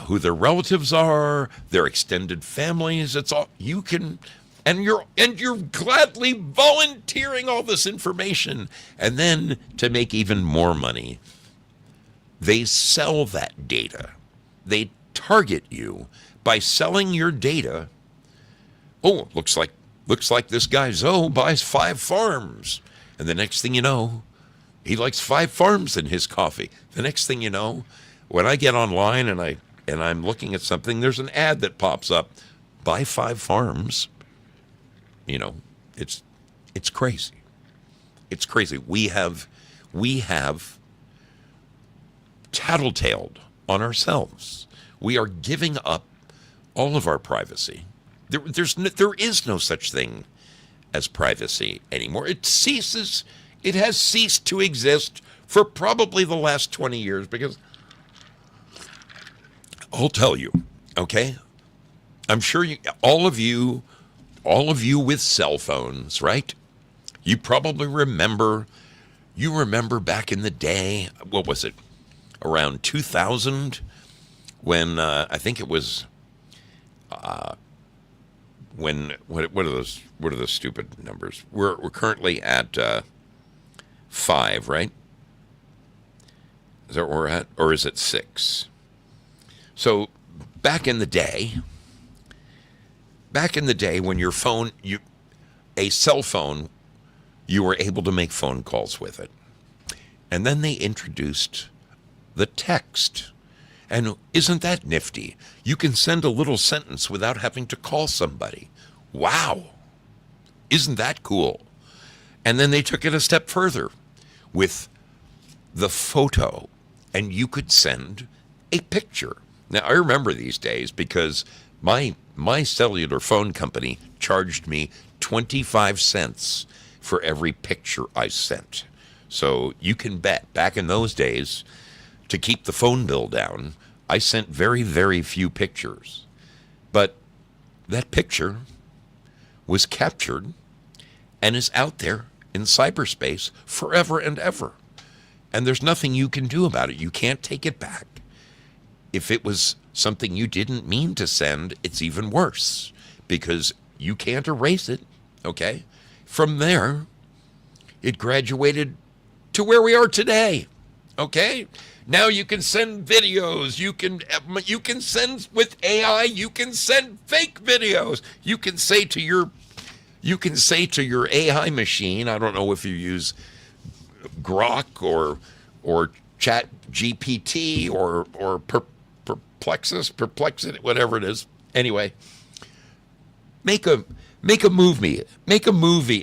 who their relatives are, their extended families. It's all you can, and you're gladly volunteering all this information. And then to make even more money, they sell that data. They target you by selling your data. Oh, looks like this guy Zoe buys 5 farms. And the next thing you know, he likes 5 farms in his coffee. The next thing you know, when I get online and I'm looking at something, there's an ad that pops up, buy 5 farms. It's crazy. It's crazy. We have tattletaled on ourselves. We are giving up all of our privacy. There is no such thing as privacy anymore. It has ceased to exist for probably the last 20 years, because I'll tell you, okay? I'm sure all of you with cell phones, right? You probably remember back in the day, what was it? Around 2000, when I think it was what are those stupid numbers? We're currently at 5, right? Is that where we're at? Or is it 6? So back in the day when your phone, a cell phone, you were able to make phone calls with it. And then they introduced the text. And isn't that nifty? You can send a little sentence without having to call somebody. Wow. Isn't that cool? And then they took it a step further with the photo, and you could send a picture. Now, I remember these days because my cellular phone company charged me 25 cents for every picture I sent. So you can bet, back in those days, to keep the phone bill down, I sent very, very few pictures. But that picture was captured and is out there in cyberspace forever and ever. And there's nothing you can do about it. You can't take it back. If it was something you didn't mean to send, it's even worse because you can't erase it, okay? From there, it graduated to where we are today, okay? Now you can send videos. You can send with AI. You can send fake videos. You can say to your AI machine, I don't know if you use Grok or Chat GPT or Perplexity, whatever it is. Anyway, make a movie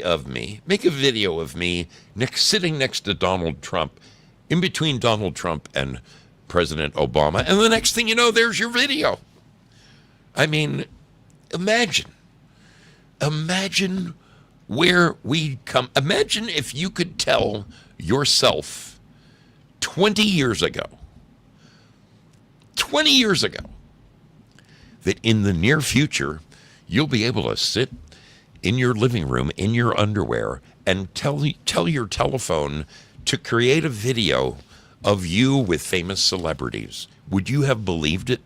of me. Make a video of me sitting next to Donald Trump, in between Donald Trump and President Obama, and the next thing you know, there's your video. I mean, imagine where we'd come. Imagine if you could tell yourself 20 years ago, that in the near future, you'll be able to sit in your living room in your underwear and tell your telephone to create a video of you with famous celebrities. Would you have believed it?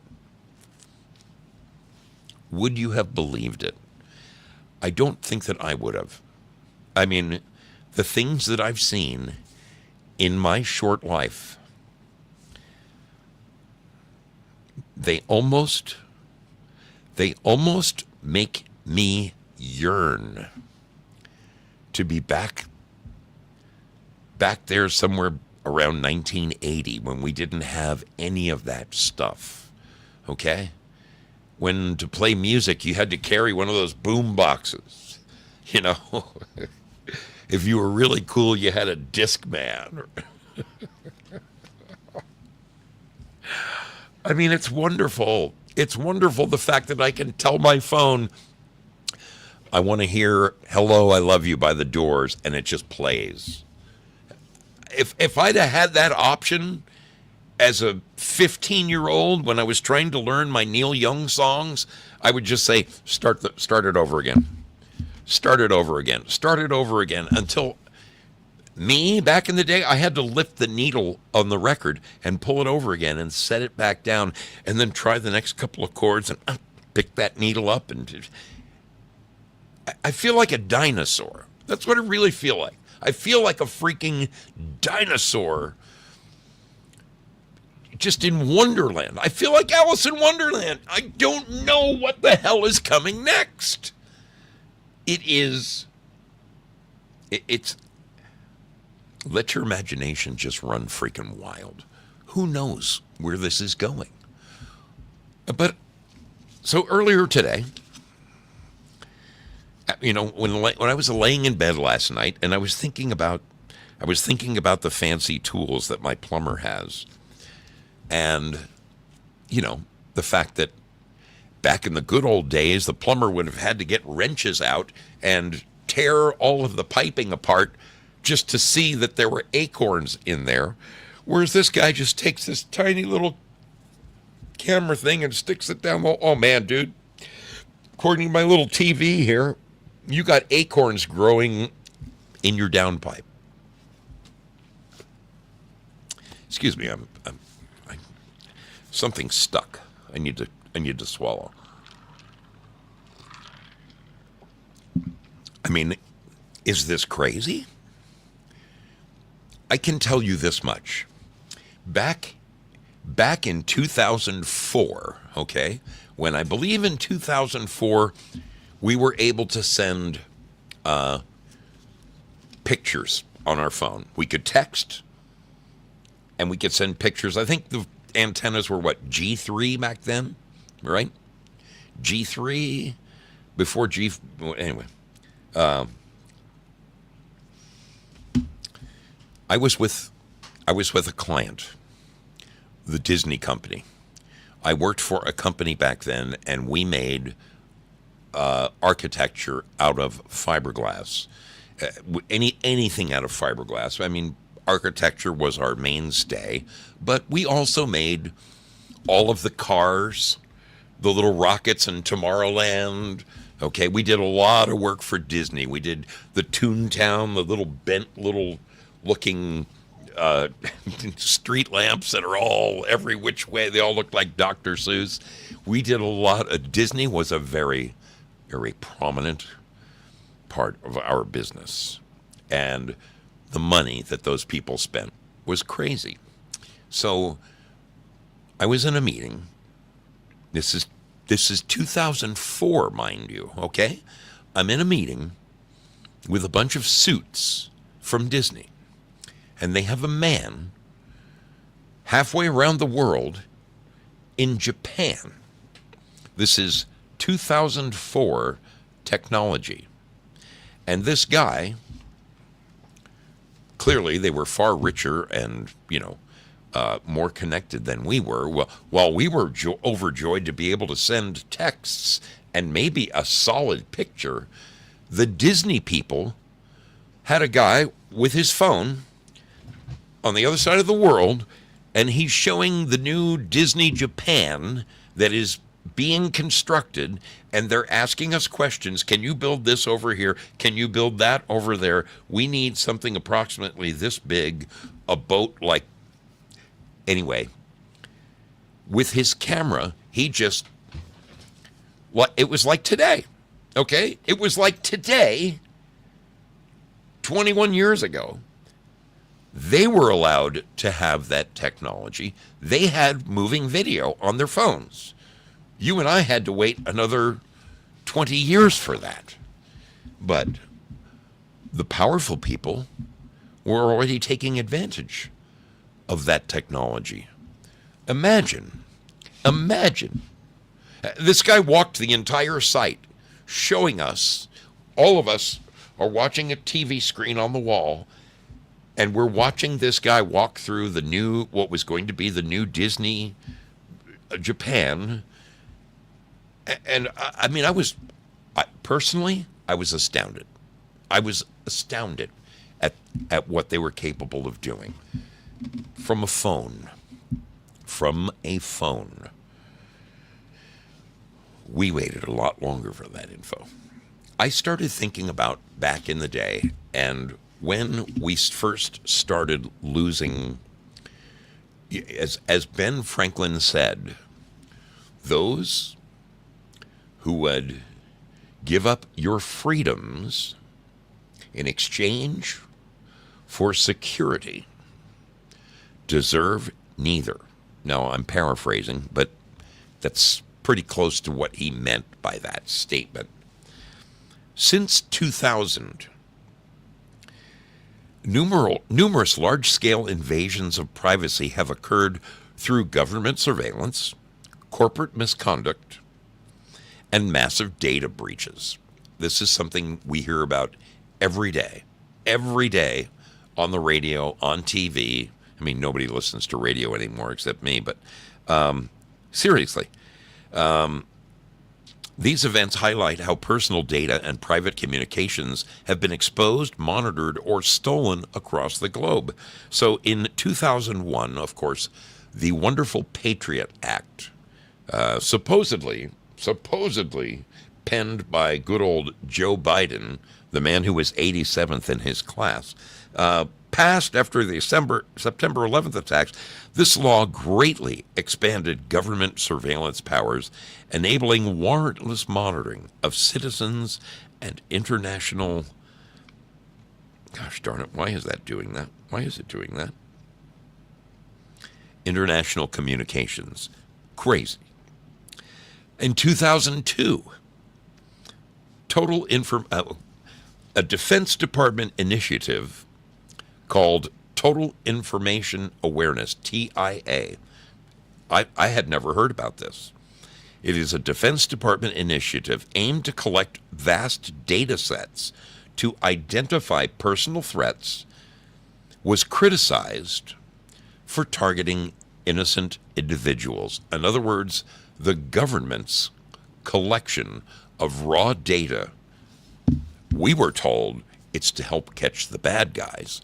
Would you have believed it? I don't think that I would have. I mean, the things that I've seen in my short life, they almost make me yearn to be back there somewhere around 1980 when we didn't have any of that stuff, okay? When to play music, you had to carry one of those boom boxes, you know? If you were really cool, you had a Discman. I mean, it's wonderful. It's wonderful, the fact that I can tell my phone, I want to hear Hello, I Love You by The Doors, and it just plays. If I'd have had that option as a 15-year-old when I was trying to learn my Neil Young songs, I would just say, start it over again. Start it over again. Start it over again until me, back in the day, I had to lift the needle on the record and pull it over again and set it back down and then try the next couple of chords and pick that needle up. And I feel like a dinosaur. That's what I really feel like. I feel like a freaking dinosaur just in Wonderland. I feel like Alice in Wonderland. I don't know what the hell is coming next. It's let your imagination just run freaking wild. Who knows where this is going? But so earlier today, you know, when I was laying in bed last night and I was thinking about the fancy tools that my plumber has. And, you know, the fact that back in the good old days, the plumber would have had to get wrenches out and tear all of the piping apart just to see that there were acorns in there. Whereas this guy just takes this tiny little camera thing and sticks it down. Oh, man, dude. According to my little TV here, you got acorns growing in your downpipe. Excuse me, something's stuck. I need to swallow. I mean, is this crazy? I can tell you this much. Back in 2004, okay, when I believe in 2004, we were able to send pictures on our phone. We could text, and we could send pictures. I think the antennas were, what, G3 back then, right? G3, before G... Anyway. I was with a client, the Disney company. I worked for a company back then, and we made architecture out of fiberglass. Anything out of fiberglass. I mean, architecture was our mainstay, but we also made all of the cars the little rockets in Tomorrowland. Okay, we did a lot of work for Disney. We did the Toontown, the little bent little looking street lamps that are all every which way. They all look like Dr. Seuss. We did a lot. Disney was a very, very prominent part of our business. And the money that those people spent was crazy. So I was in a meeting. This is 2004, mind you, okay? I'm in a meeting with a bunch of suits from Disney. And they have a man halfway around the world in Japan. This is 2004 technology. And this guy, clearly they were far richer and, more connected than we were. Well, while we were overjoyed to be able to send texts and maybe a solid picture, the Disney people had a guy with his phone on the other side of the world, and he's showing the new Disney Japan that is being constructed, and they're asking us questions. Can you build this over here? Can you build that over there? We need something approximately this big, a boat like... Anyway, with his camera, it was like today, okay? It was like today, 21 years ago. They were allowed to have that technology. They had moving video on their phones. You and I had to wait another 20 years for that. But the powerful people were already taking advantage of that technology. Imagine. This guy walked the entire site showing us, all of us are watching a TV screen on the wall, and we're watching this guy walk through what was going to be the new Disney Japan. And I mean, I was astounded. I was astounded at what they were capable of doing from a phone. We waited a lot longer for that info. I started thinking about back in the day, and when we first started losing, as Ben Franklin said, those who would give up your freedoms in exchange for security deserve neither. Now, I'm paraphrasing, but that's pretty close to what he meant by that statement. Since 2000, numerous large-scale invasions of privacy have occurred through government surveillance, corporate misconduct, and massive data breaches. This is something we hear about every day on the radio, on TV. I mean, nobody listens to radio anymore except me, but seriously. These events highlight how personal data and private communications have been exposed, monitored, or stolen across the globe. So in 2001, of course, the wonderful Patriot Act, supposedly penned by good old Joe Biden, the man who was 87th in his class, passed after the September 11th attacks. This law greatly expanded government surveillance powers, enabling warrantless monitoring of citizens and international... Gosh darn it, why is that doing that? Why is it doing that? International communications. Crazy. In 2002, a Defense Department initiative called Total Information Awareness, TIA. I had never heard about this. It is a Defense Department initiative aimed to collect vast data sets to identify personal threats, was criticized for targeting innocent individuals. In other words, the government's collection of raw data, we were told it's to help catch the bad guys.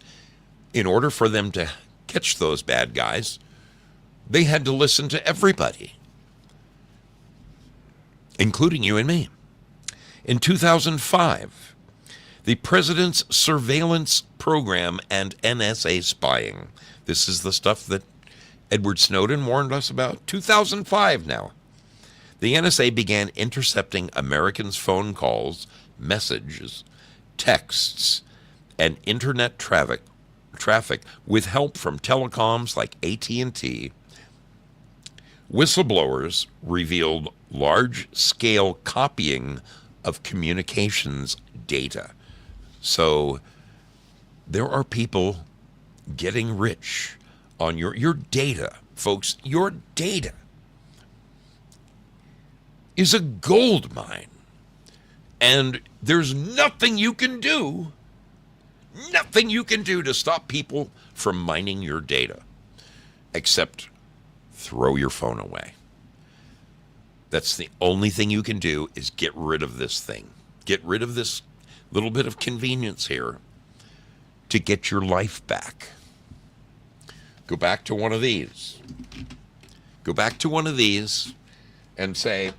In order for them to catch those bad guys, they had to listen to everybody. including you and me. In 2005, the President's Surveillance Program and NSA spying. This is the stuff that Edward Snowden warned us about. 2005 now. The NSA began intercepting Americans' phone calls, messages, texts, and internet traffic with help from telecoms like AT&T. Whistleblowers revealed large-scale copying of communications data. So there are people getting rich on your data, folks. Your data is a gold mine. And there's nothing you can do to stop people from mining your data, except throw your phone away. That's the only thing you can do, is get rid of this thing. Get rid of this little bit of convenience here to get your life back. Go back to one of these. Go back to one of these and say,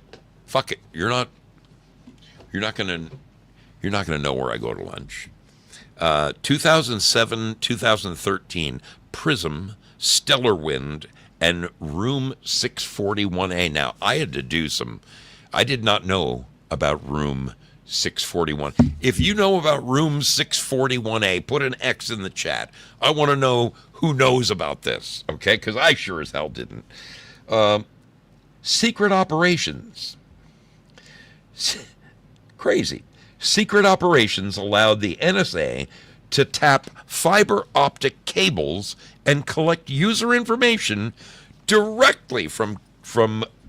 fuck it, you're not gonna know where I go to lunch. 2007, 2013, Prism, Stellar Wind, and Room 641A. Now, I did not know about Room 641. If you know about Room 641A, put an X in the chat. I want to know who knows about this, okay? Because I sure as hell didn't. Secret operations. Crazy. Secret operations allowed the NSA to tap fiber optic cables and collect user information directly from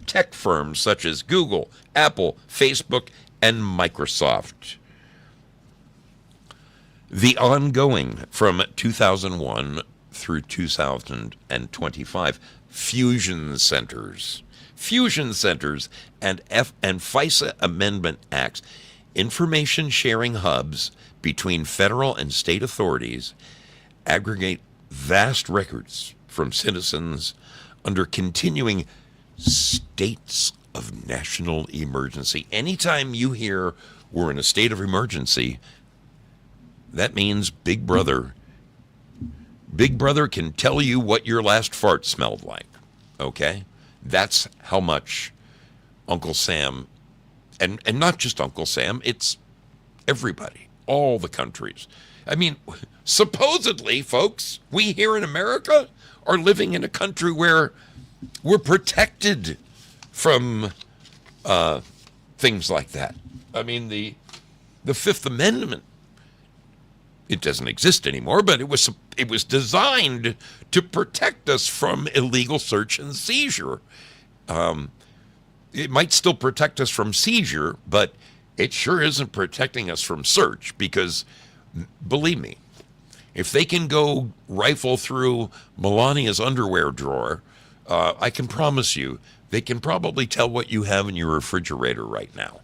tech firms such as Google, Apple, Facebook, and Microsoft. The ongoing, from 2001 through 2025, fusion centers and FISA Amendment Acts, information sharing hubs between federal and state authorities, aggregate vast records from citizens under continuing states of national emergency. Anytime you hear we're in a state of emergency, that means Big Brother can tell you what your last fart smelled like, okay? That's how much Uncle Sam, and not just Uncle Sam, it's everybody, all the countries. I mean, supposedly, folks, we here in America are living in a country where we're protected from things like that. I mean, the Fifth Amendment, it doesn't exist anymore, but it was designed to protect us from illegal search and seizure. It might still protect us from seizure, but it sure isn't protecting us from search, because, believe me, if they can go rifle through Melania's underwear drawer, I can promise you they can probably tell what you have in your refrigerator right now.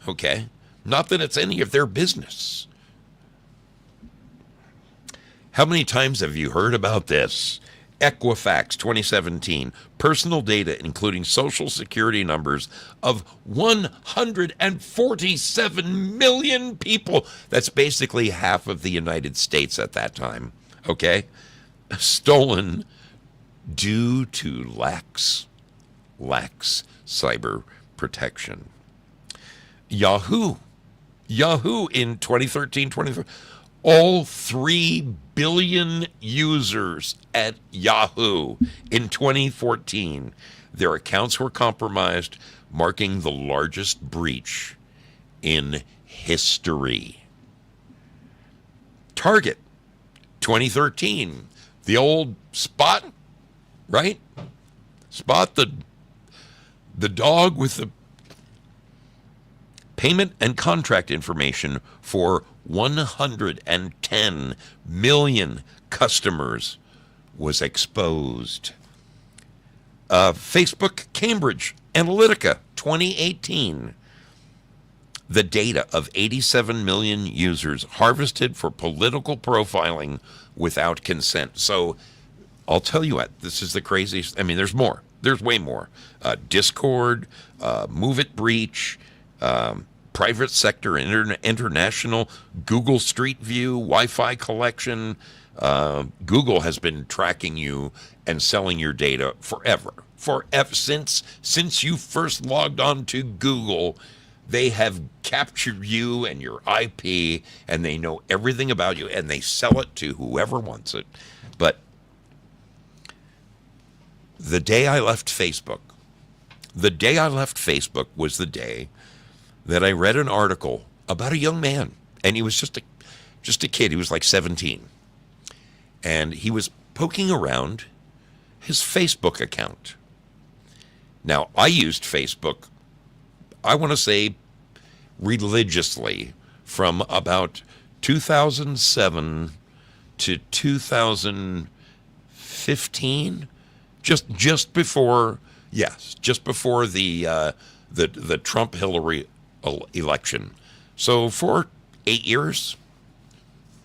Okay? Not that it's any of their business. How many times have you heard about this? Equifax 2017, personal data including social security numbers of 147 million people. That's basically half of the United States at that time. Okay? Stolen due to lax cyber protection. Yahoo in 2013, all 3 billion users at Yahoo in 2014, their accounts were compromised, marking the largest breach in history. Target 2013, the old Spot, right? Spot, the dog with the payment and contract information for 110 million customers was exposed. Facebook Cambridge Analytica 2018. The data of 87 million users harvested for political profiling without consent. So I'll tell you what, this is the craziest. I mean, there's more. There's way more. Discord, Move It Breach, private sector, international, Google Street View, Wi-Fi collection. Google has been tracking you and selling your data forever. Since you first logged on to Google, they have captured you and your IP, and they know everything about you, and they sell it to whoever wants it. But the day I left Facebook was the day that I read an article about a young man, and he was just a kid. He was like 17, and he was poking around his Facebook account. Now, I used Facebook, I want to say, religiously from about 2007 to 2015, just before the Trump Hillary election. So for 8 years,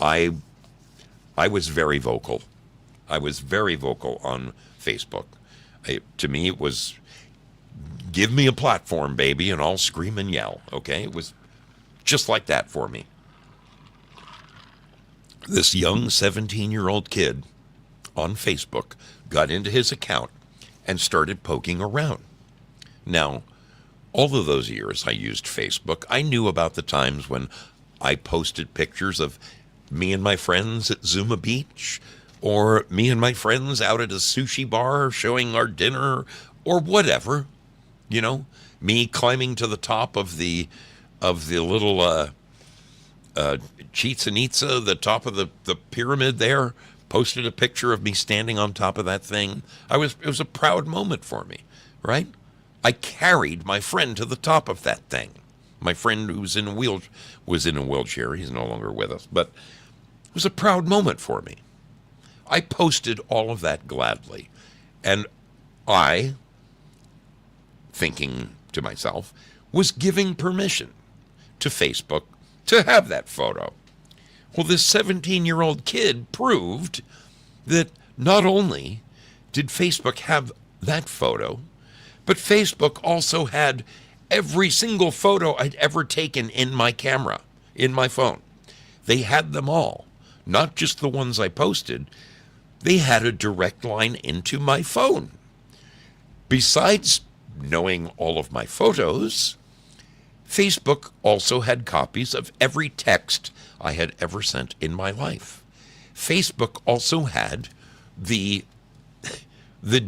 I was very vocal. I was very vocal on Facebook. To me, it was, give me a platform, baby, and I'll scream and yell, okay? It was just like that for me. This young 17-year-old kid on Facebook got into his account and started poking around. Now, all of those years I used Facebook, I knew about the times when I posted pictures of me and my friends at Zuma Beach, or me and my friends out at a sushi bar showing our dinner, or whatever. You know, me climbing to the top of the little Chichen Itza, the top of the pyramid there, posted a picture of me standing on top of that thing. It was a proud moment for me, right? I carried my friend to the top of that thing. My friend who was in a wheelchair. He's no longer with us, but it was a proud moment for me. I posted all of that gladly, and I, thinking to myself, was giving permission to Facebook to have that photo. Well, this 17-year-old kid proved that not only did Facebook have that photo, but Facebook also had every single photo I'd ever taken in my camera, in my phone. They had them all, not just the ones I posted. They had a direct line into my phone. Besides knowing all of my photos, Facebook also had copies of every text I had ever sent in my life. Facebook also had the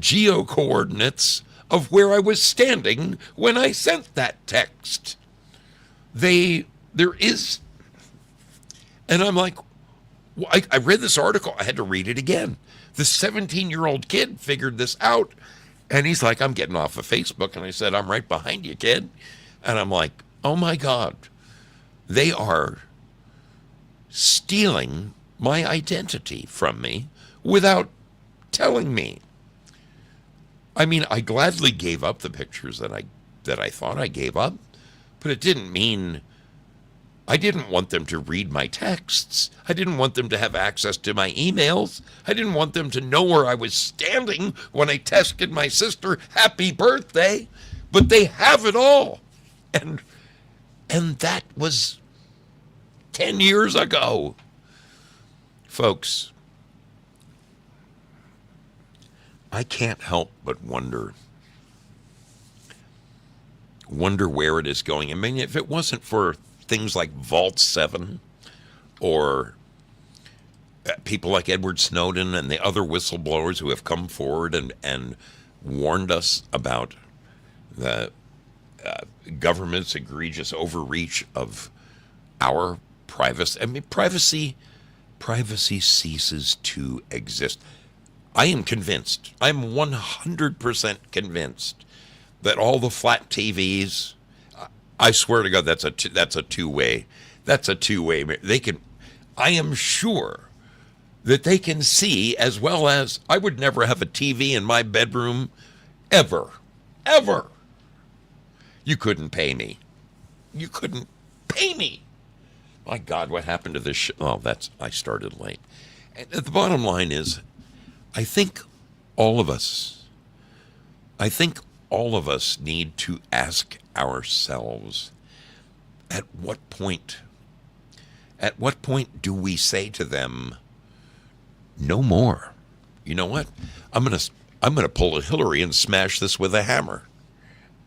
geo coordinates of where I was standing when I sent that text. And I'm like, I read this article. I had to read it again. The 17-year-old kid figured this out, and he's like, I'm getting off of Facebook. And I said, I'm right behind you, kid. And I'm like, oh my God, they are stealing my identity from me without telling me. I mean, I gladly gave up the pictures that I thought I gave up, but it didn't mean I didn't want them to read my texts. I didn't want them to have access to my emails. I didn't want them to know where I was standing when I texted my sister, happy birthday. But they have it all. And that was 10 years ago. Folks, I can't help but wonder where it is going. I mean, if it wasn't for things like Vault 7 or people like Edward Snowden and the other whistleblowers who have come forward and warned us about the government's egregious overreach of our privacy. I mean, privacy ceases to exist. I am convinced, I'm 100% convinced that all the flat TVs, I swear to God, that's a two-way. That's a two-way. I am sure that they can see, as well as I would never have a TV in my bedroom ever. You couldn't pay me. You couldn't pay me. My God, what happened to this show? Oh, I started late. And the bottom line is, I think all of us I think all of us need to ask ourselves, at what point do we say to them, no more? You know what? I'm going to pull a Hillary and smash this with a hammer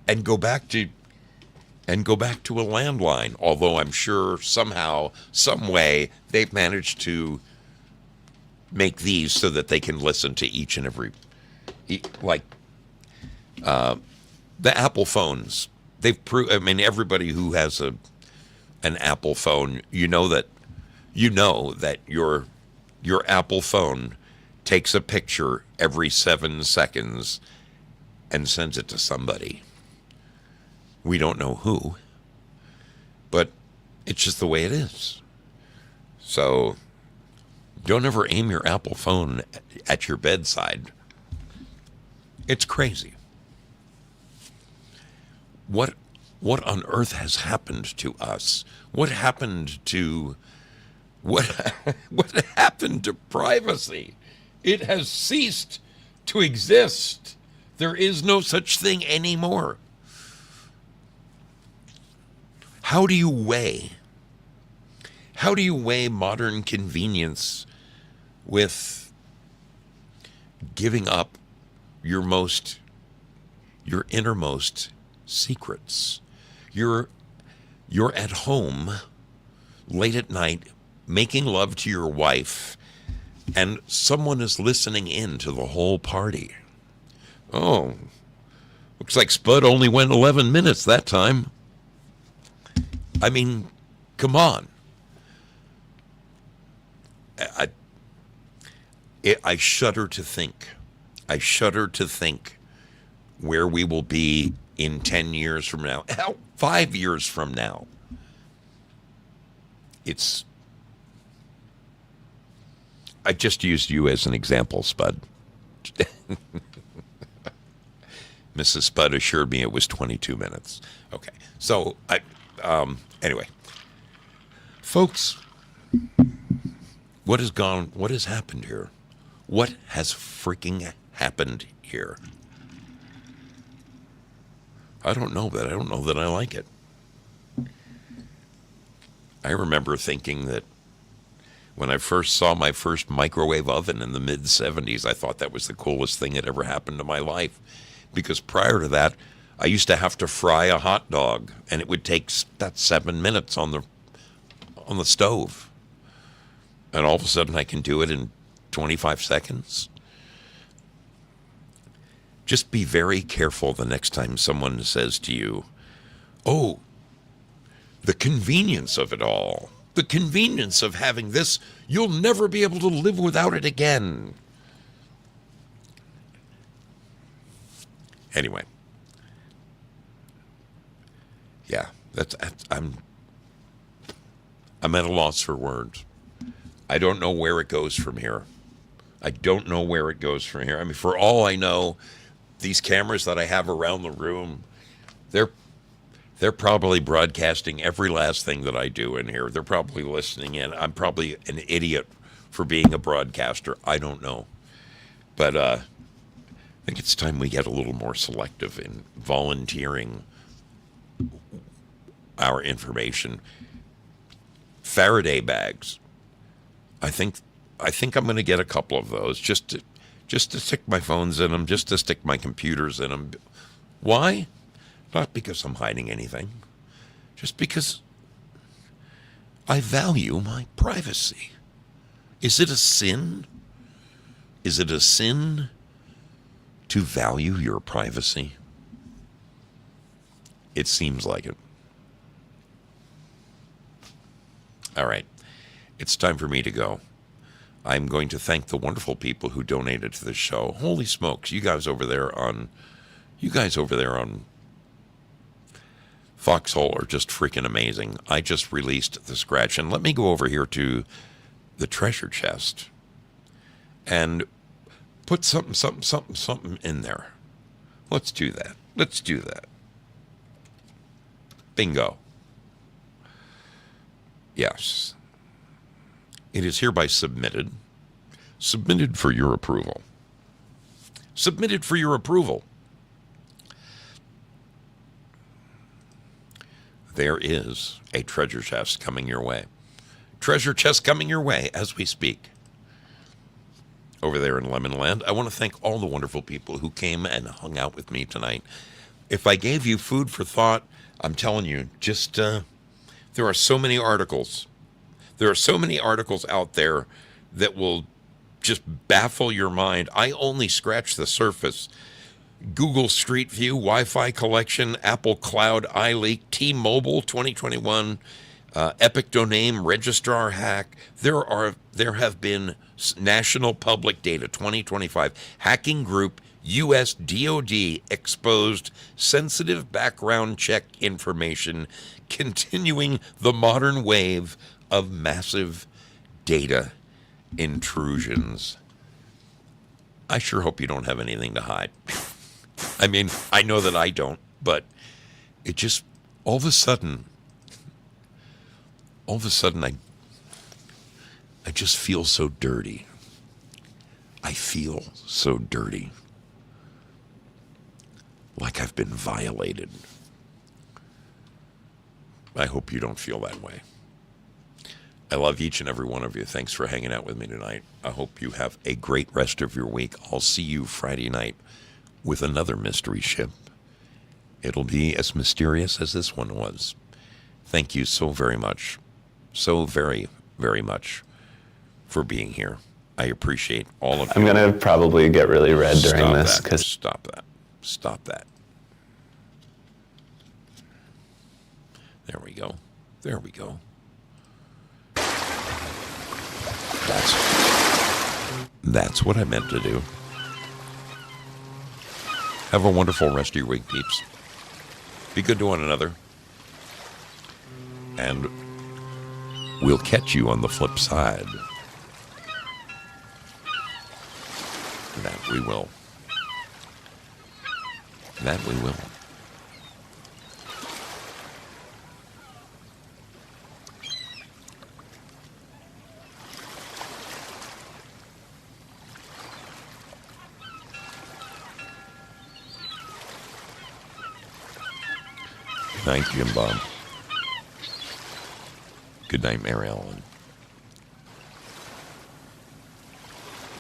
and go back to a landline, although I'm sure somehow, some way, they've managed to make these so that they can listen to each and every, like the Apple phones. They've proved. I mean, everybody who has an Apple phone, you know that your Apple phone takes a picture every 7 seconds and sends it to somebody. We don't know who, but it's just the way it is. So don't ever aim your Apple phone at your bedside. It's crazy. What on earth has happened to us? What happened to privacy? It has ceased to exist. There is no such thing anymore. How do you weigh modern convenience with giving up your innermost secrets? You're at home late at night making love to your wife, and someone is listening in to the whole party. Oh, looks like Spud only went 11 minutes that time. I mean, come on. I shudder to think. I shudder to think where we will be in 10 years from now. Hell, 5 years from now. I just used you as an example, Spud. Mrs. Spud assured me it was 22 minutes. Okay, so anyway, folks, what has happened here? What has freaking happened here? I don't know, but I don't know that I like it. I remember thinking that when I first saw my first microwave oven in the mid-'70s, I thought that was the coolest thing that ever happened to my life. Because prior to that, I used to have to fry a hot dog, and it would take that 7 minutes on the stove. And all of a sudden, I can do it in 25 seconds. Just be very careful the next time someone says to you, oh, the convenience of it all. The convenience of having this, you'll never be able to live without it again. Anyway. Yeah, I'm at a loss for words. I don't know where it goes from here. I mean, for all I know, these cameras that I have around the room, they're probably broadcasting every last thing that I do in here. They're probably listening in. I'm probably an idiot for being a broadcaster. I don't know. But I think it's time we get a little more selective in volunteering our information. Faraday bags. I think I'm going to get a couple of those just to stick my phones in them, just to stick my computers in them. Why? Not because I'm hiding anything. Just because I value my privacy. Is it a sin? Is it a sin to value your privacy? It seems like it. All right. It's time for me to go. I'm going to thank the wonderful people who donated to the show. Holy smokes, you guys over there on Foxhole are just freaking amazing. I just released the scratch, and let me go over here to the treasure chest and put something in there. Let's do that. Bingo. Yes. It is hereby submitted for your approval. Submitted for your approval. there is a treasure chest coming your way. Treasure chest coming your way as we speak. Over there in Lemonland, I want to thank all the wonderful people who came and hung out with me tonight. If I gave you food for thought, I'm telling you, just there are so many articles. There are so many articles out there that will just baffle your mind. I only scratched the surface. Google Street View, Wi-Fi collection, Apple Cloud iLeak, T-Mobile 2021, Epic Domain registrar hack. There have been National Public Data 2025 hacking group U.S. DoD exposed sensitive background check information, continuing the modern wave of massive data intrusions. I sure hope you don't have anything to hide. I mean, I know that I don't, but it just all of a sudden I just feel so dirty. I feel so dirty. Like I've been violated. I hope you don't feel that way. I love each and every one of you. Thanks for hanging out with me tonight. I hope you have a great rest of your week. I'll see you Friday night with another mystery ship. It'll be as mysterious as this one was. Thank you so very much. So very, very much for being here. I appreciate all of you. I'm going to probably get really red during this. Stop that. Stop that. There we go. There we go. That's what I meant to do. Have a wonderful rest of your week, peeps. Be good to one another. And we'll catch you on the flip side. That we will. That we will. Good night, Jim Bob. Good night, Mary Ellen.